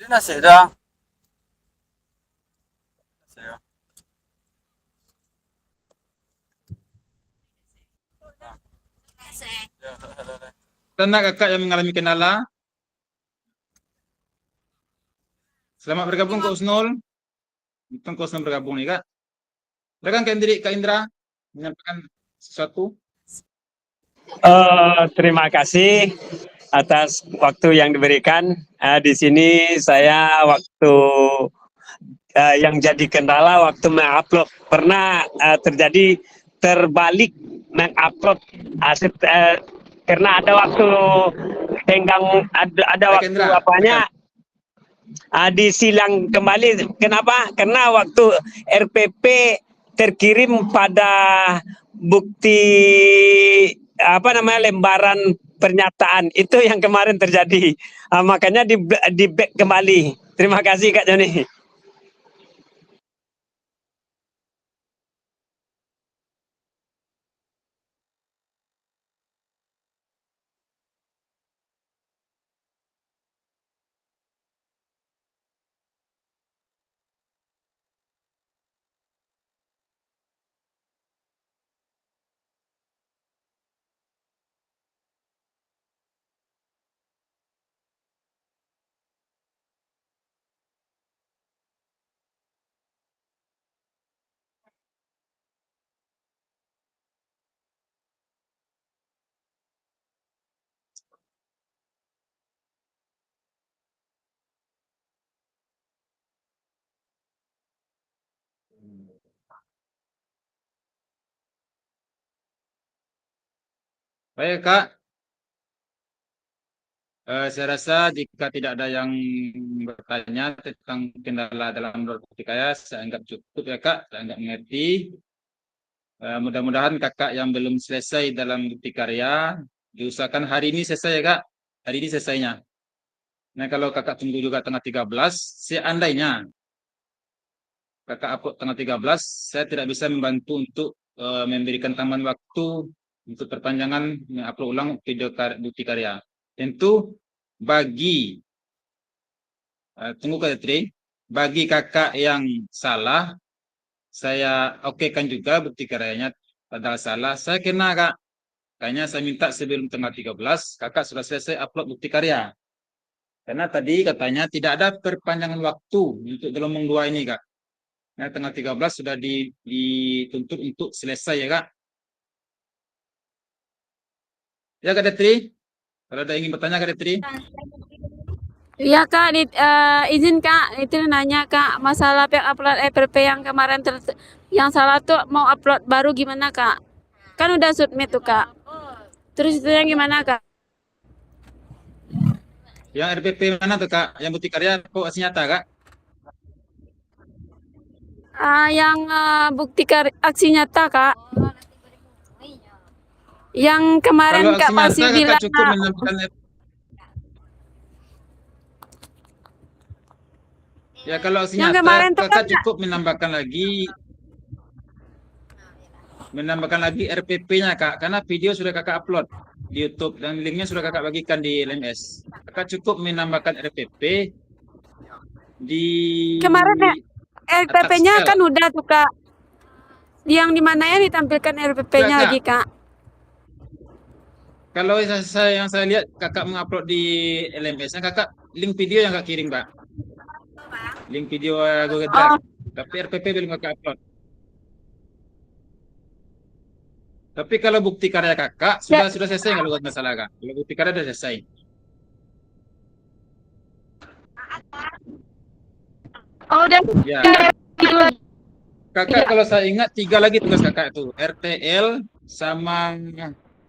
Ini nasi dah. Tanda Kakak yang mengalami kendala. Selamat bergabung Kak Usnul. Untung Kak Usnul bergabung nih Kak. Silakan Kak Indra menyampaikan sesuatu. Terima kasih atas waktu yang diberikan. Di sini saya waktu yang jadi kendala waktu mengupload pernah terjadi terbalik mengupload karena ada waktu tenggang ada waktu apanya disilang kembali. Kenapa? Karena waktu RPP terkirim pada bukti lembaran pernyataan itu yang kemarin terjadi. Makanya di back kembali. Terima kasih Kak Joni. Baik Kak, saya rasa jika tidak ada yang bertanya tentang kendala dalam menurut bukti karya, saya anggap cukup ya Kak, saya anggap mengerti. Mudah-mudahan kakak yang belum selesai dalam bukti karya, diusahakan hari ini selesai ya Kak, hari ini selesainya. Nah kalau kakak tunggu juga tanggal 13, seandainya kakak upload tanggal 13, saya tidak bisa membantu untuk memberikan tambahan waktu untuk perpanjangan upload ulang video bukti karya. Tentu bagi tunggu Kak Tri, bagi kakak yang salah, saya okekan juga bukti karyanya. Padahal salah, saya kena Kak. Kayaknya saya minta sebelum tanggal 13, kakak sudah selesai upload bukti karya. Karena tadi katanya tidak ada perpanjangan waktu untuk gelombang 2 ini Kak. Nah, tanggal 13 sudah dituntut untuk selesai ya Kak. Ya Kak Detri, kalau ada ingin bertanya Kak Detri. Iya Kak, izin Kak, itu nanya Kak, masalah upload RPP yang kemarin yang salah tuh mau upload baru gimana Kak? Kan udah submit tuh Kak. Terus itu yang gimana Kak? Yang RPP mana tuh Kak? Yang bukti karya atau aksi nyata Kak? Yang bukti aksi nyata Kak. Yang kemarin kalau Kak pasti bilang cukup menambahkan ya kalau aksi yang nyata kemarin tuh kakak kan cukup menambahkan lagi RPP-nya Kak, karena video sudah kakak upload di YouTube dan linknya sudah kakak bagikan di LMS. Kakak cukup menambahkan RPP di kemarin RPP-nya kan udah tuh Kak. Yang dimana ya ditampilkan RPP-nya ya, lagi Kak. Kalau yang saya lihat kakak mengupload di LMS, kakak link video yang kakak kirim Kak. Link video Google Drive. Tapi RPP belum kakak upload. Tapi kalau bukti karya kakak sudah selesai kalau nggak salah Kak. Kalau bukti karya sudah selesai. Oh, udah. Ya. Kakak kalau saya ingat 3 lagi tugas kakak itu. RTL sama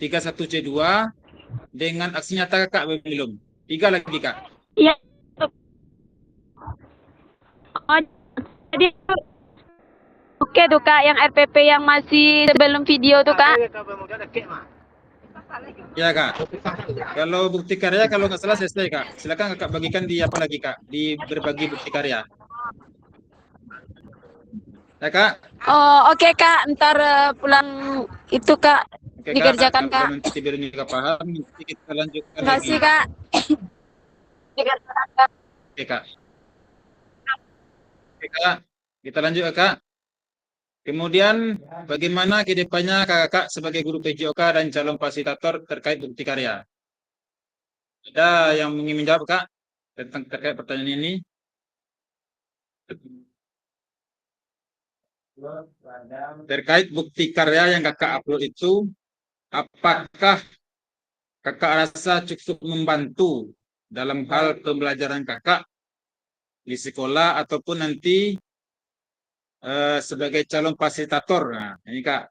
31C2 dengan aksi nyata kakak belum. 3 lagi Kak. Iya. Oh, jadi oke tuh Kak, yang RPP yang masih sebelum video tuh Kak. Ya Kak. Kalau bukti karya kalau nggak salah selesai Kak. Silakan kakak bagikan di apa lagi Kak? Di berbagi bukti karya. Ya Kak. Oh oke Kak, ntar pulang itu Kak Oke, dikerjakan Kak. Kak. Kalau nanti biar nggak paham, nanti kita lanjutkan Terima kasih lagi. Kak. Dikerjakan Kak. Oke Kak. Oke Kak, kita lanjut ya Kak. Kemudian bagaimana ke depannya kakak sebagai guru PJOK dan calon fasilitator terkait bukti karya? Ada yang ingin menjawab Kak tentang terkait pertanyaan ini? Terkait bukti karya yang kakak upload itu, apakah kakak rasa cukup membantu dalam hal pembelajaran kakak di sekolah ataupun nanti sebagai calon fasilitator? Nah, ini Kak.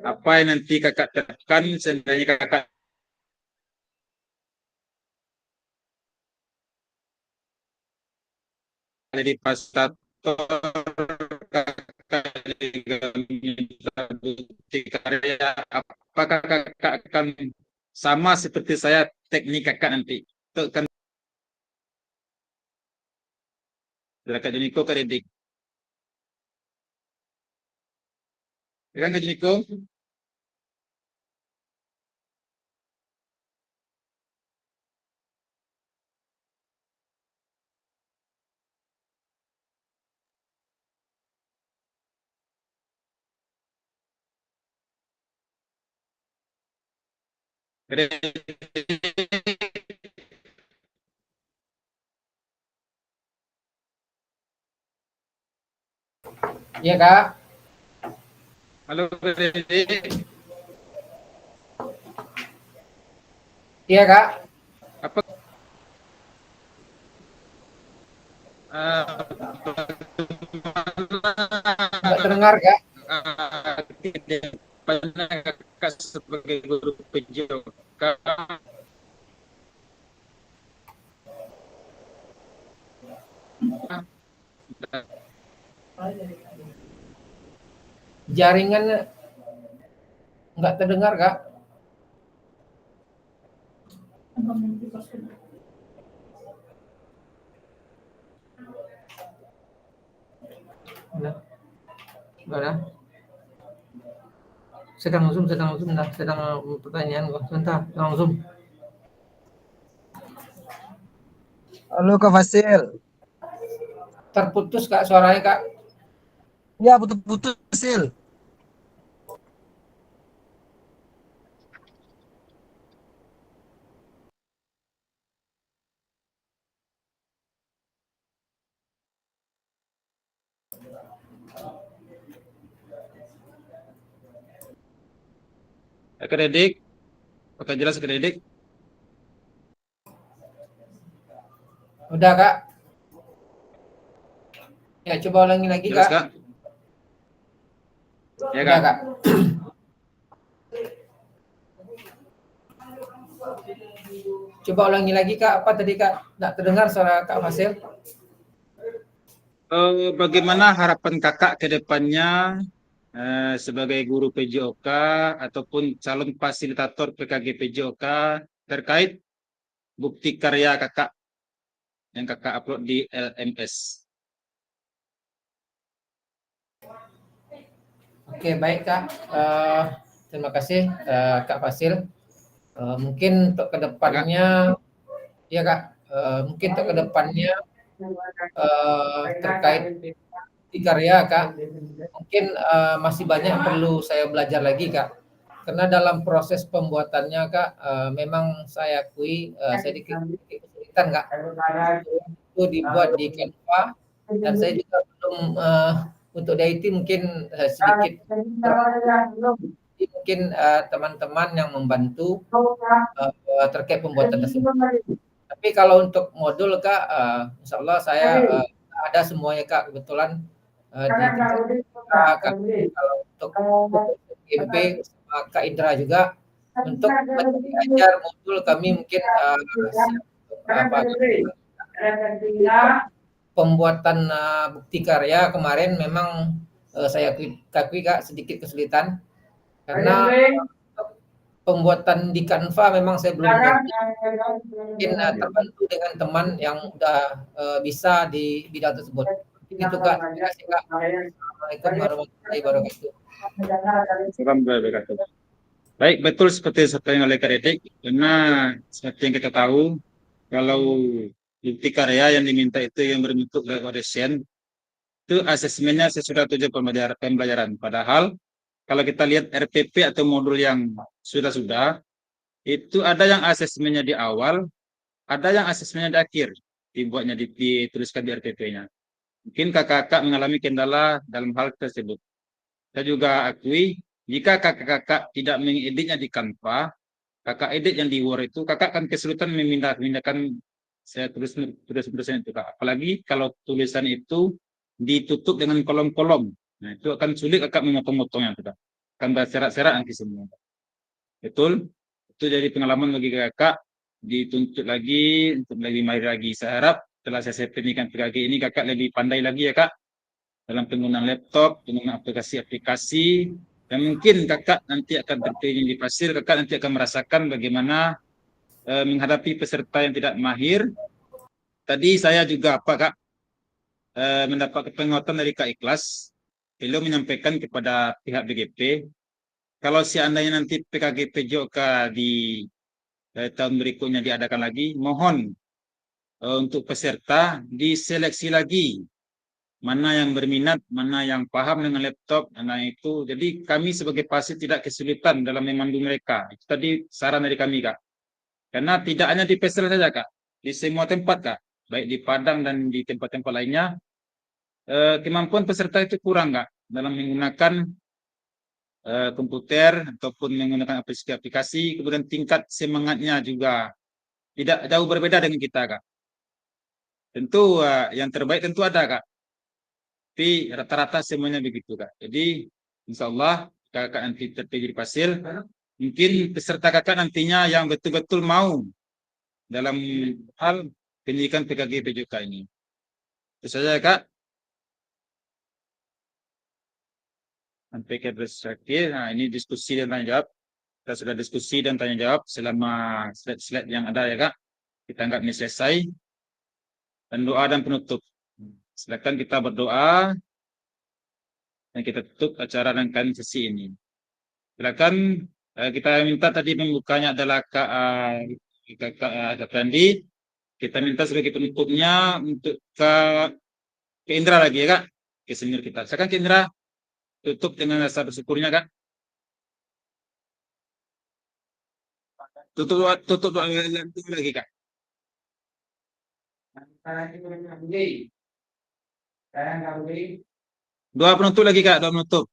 Apa yang nanti kakak terapkan seandainya kakak jadi fasilitator juga minta bukti karya, apakah kakak akan sama seperti saya teknik kakak nanti? Itu kan Kak Juniko, Kak Dedik. Ya kan Kak Juniko? Kak Dedik. Iya Kak. Halo Kak Dedik. Iya Kak. Apa Nggak terdengar Kak. kakak sebagai guru PJOK Jaringan nggak terdengar Kak. Gimana? Sedang zoom, nah, sedang pertanyaan kok. Sebentar, sedang zoom. Halo Kak Fasil. Terputus Kak suaranya Kak. Ya, putus-putus Sil. Kak Dedik, apakah jelas Kak Dedik? Udah Kak. Ya coba ulangi lagi Jelas Kak. Kak? Ya Udah Kak. Kak. Coba ulangi lagi Kak. Apa tadi Kak? Nggak terdengar suara Kak Fasil. Bagaimana harapan kakak ke depannya sebagai guru PJOK ataupun calon fasilitator PKG PJOK terkait bukti karya kakak yang kakak upload di LMS? Oke, baik Kak. Terima kasih Kak Fasil. Mungkin untuk kedepannya, ya Kak, mungkin untuk kedepannya terkait di karya Kak, mungkin masih banyak perlu saya belajar lagi Kak. Karena dalam proses pembuatannya Kak, memang saya akui sedikit kesulitan Kak. Itu dibuat di Canva dan saya juga belum untuk di IT mungkin sedikit mungkin teman-teman yang membantu terkait pembuatan tersebut. Tapi kalau untuk modul Kak, insya Allah saya ada semuanya Kak, kebetulan di kalau untuk GP sama Kak Indra juga untuk belajar modul kami mungkin pembuatan bukti karya kemarin memang saya akui Kak sedikit kesulitan karena pembuatan di Canva memang saya belum mungkin terbantu dengan teman yang udah bisa di bidang tersebut. Itu Kak. Terima kasih Kak. Assalamualaikum warahmatullahi wabarakatuh. Baik, betul seperti yang oleh Kak Dedik, karena seperti yang kita tahu, kalau bukti karya yang diminta itu yang berbentuk dosen, itu asesmennya sesudah 7 pembelajaran. Padahal kalau kita lihat RPP atau modul yang sudah, itu ada yang asesmennya di awal, ada yang asesmennya di akhir, dituliskan di RPP-nya. Mungkin kakak-kakak mengalami kendala dalam hal tersebut. Saya juga akui, jika kakak-kakak tidak mengeditnya di Canva, kakak edit yang di Word itu, kakak akan kesulitan memindahkan saya tulisan itu Kak. Apalagi kalau tulisan itu ditutup dengan kolom-kolom. Nah, itu akan sulit kakak memotong-motongnya Kak. Akan berserak-serak nanti semua. Betul? Itu jadi pengalaman bagi kakak, dituntut lagi untuk lebih mahir lagi. Saya harap setelah saya sertifikat PKG ini kakak lebih pandai lagi ya Kak. dalam penggunaan laptop, penggunaan aplikasi-aplikasi, dan mungkin kakak nanti akan terpilih di Pasir, kakak nanti akan merasakan bagaimana menghadapi peserta yang tidak mahir. Tadi saya juga Kak, mendapat penguatan dari Kak Ikhlas. Beliau menyampaikan kepada pihak BGP, kalau seandainya nanti PKGP JOK di tahun berikutnya diadakan lagi, mohon untuk peserta diseleksi lagi. Mana yang berminat, mana yang paham dengan laptop, mana itu. Jadi kami sebagai Pasir tidak kesulitan dalam memandu mereka. Itu tadi saran dari kami, Kak. Karena tidak hanya di Pasir saja, Kak. Di semua tempat, Kak. Baik di Padang dan di tempat-tempat lainnya. Kemampuan peserta itu kurang, Kak. Dalam menggunakan komputer ataupun menggunakan aplikasi. Kemudian tingkat semangatnya juga tidak jauh berbeda dengan kita, Kak. Tentu yang terbaik tentu ada, Kak. Tapi rata-rata semuanya begitu, Kak. Jadi insya Allah kakak nanti terpilih di Pasir, mungkin peserta kakak nantinya yang betul-betul mau dalam hal pendidikan PKG PJOK ini. Itu saja, Kak. Sampai ke terakhir. Nah, ini diskusi dan tanya jawab. Kita sudah diskusi dan tanya jawab selama slide-slide yang ada, ya, Kak. Kita anggap ini selesai. Dan doa dan penutup. Silakan kita berdoa dan kita tutup acara rangkaian sesi ini. Silakan, kita minta tadi pembukanya adalah Kak Randi. Kita minta sebagai penutupnya untuk Kak Indra lagi, ya, Kak, ke senior kita. Silakan Kak Indra tutup dengan rasa bersyukurnya, Kak. Tutup doa lagi, Kak. Doa penutup lagi, Kak, doa penutup.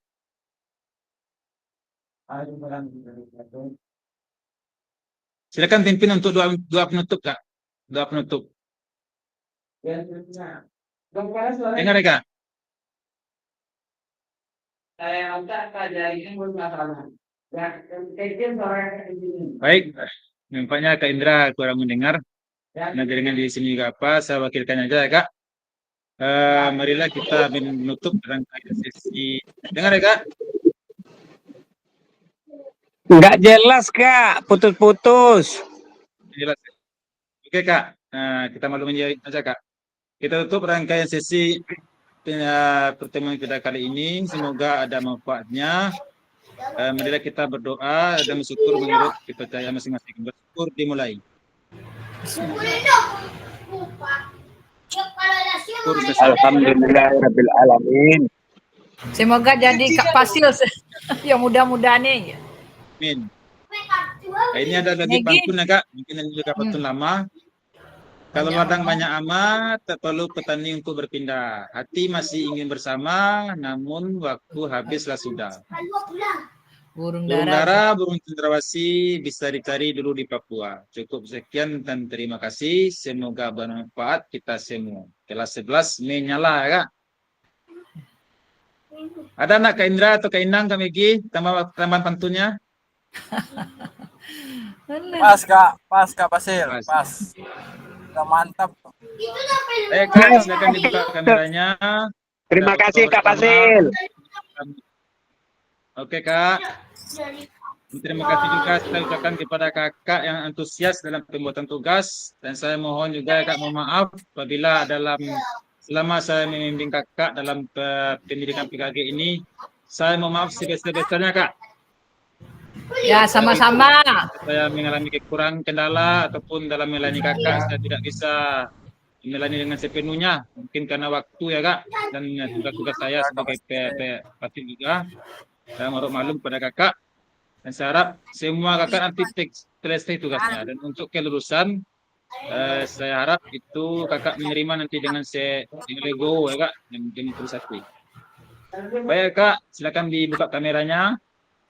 Silakan pimpin untuk doa penutup, Kak. Doa penutup. Dengar, ya, Kak? Baik, nampaknya Kak Indra kurang mendengar. Nah, dengan di sini juga apa, saya wakilkan aja, ya, Kak. Marilah kita menutup rangkaian sesi. Dengar, ya, Kak? Nggak jelas, Kak. Putus-putus. Jelas. Oke, Kak. Nah, kita maklumin aja, Kak. Kita tutup rangkaian sesi pertemuan kita kali ini. Semoga ada manfaatnya. Marilah kita berdoa dan bersyukur menurut kepercayaan masing-masing. Bersyukur dimulai. Alhamdulillahirabbil alamin. Semoga jadi Kak Pasil yang mudah-mudahan nih. Amin. Nah, ini ada lagi pantun, ya, Kak. Mungkin ini juga pantun lama. Kalau ladang banyak amat, tak perlu petani untuk berpindah. Hati masih ingin bersama, namun waktu habislah sudah. Burung dara, burung cendrawasih bisa dicari dulu di Papua. Cukup sekian dan terima kasih. Semoga bermanfaat kita semua. Kelas 11 menyala, ya, Kak. Ada anak Kak Indra atau Kak Inang, Kak Megi, tambahan pantunnya? Pas Kak Pasil, pas. Udah mantap. Kak, silakan dibuka kameranya. Terima kasih, Kak Pasil. Oke, Kak. Terima kasih juga saya ucapkan kepada kakak yang antusias dalam pembuatan tugas, dan saya mohon juga, Kak, mohon maaf apabila selama saya membimbing kakak dalam pendidikan PKG ini, saya mohon maaf sebesar-besarnya, Kak. Ya, sama-sama. Saya mengalami kekurangan kendala ataupun dalam melayani kakak saya tidak bisa melayani dengan sepenuhnya, mungkin karena waktu, ya, Kak, dan tugas-tugas saya sebagai Pasir juga. Saya mohon maklum kepada kakak, dan saya harap semua kakak nanti selesai tugasnya, dan untuk kelulusan saya harap itu kakak menerima nanti dengan lego, ya, Kak, yang terus hati. Baik, Kak, silakan dibuka kameranya,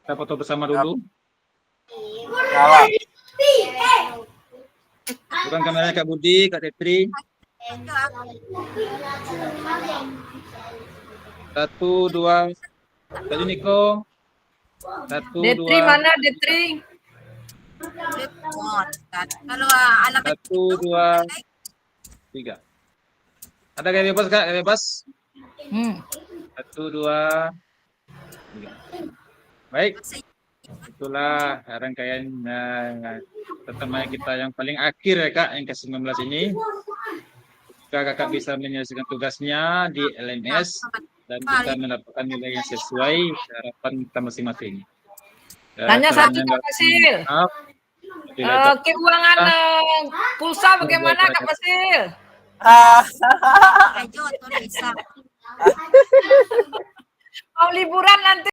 kita foto bersama dulu. Bukan kameranya Kak Budi, Kak Tetri. 1, 2. Tadi Niko. 1, 2. Detri mana, Detri? 1, 2, 3. Ada gaya bebas, Kak? Gaya bebas? 1, 2, 3. Baik, itulah rangkaian pertemuan kita yang paling akhir ya Kak, yang ke-19 ini. Jika Kakak bisa menyelesaikan tugasnya di LMS dan kita mendapatkan nilai yang sesuai harapan kita masing-masing. Tanya satu Kak Fasil. Keuangan pulsa bagaimana Kak Fasil? Ayo tuh bisa. Mau liburan nanti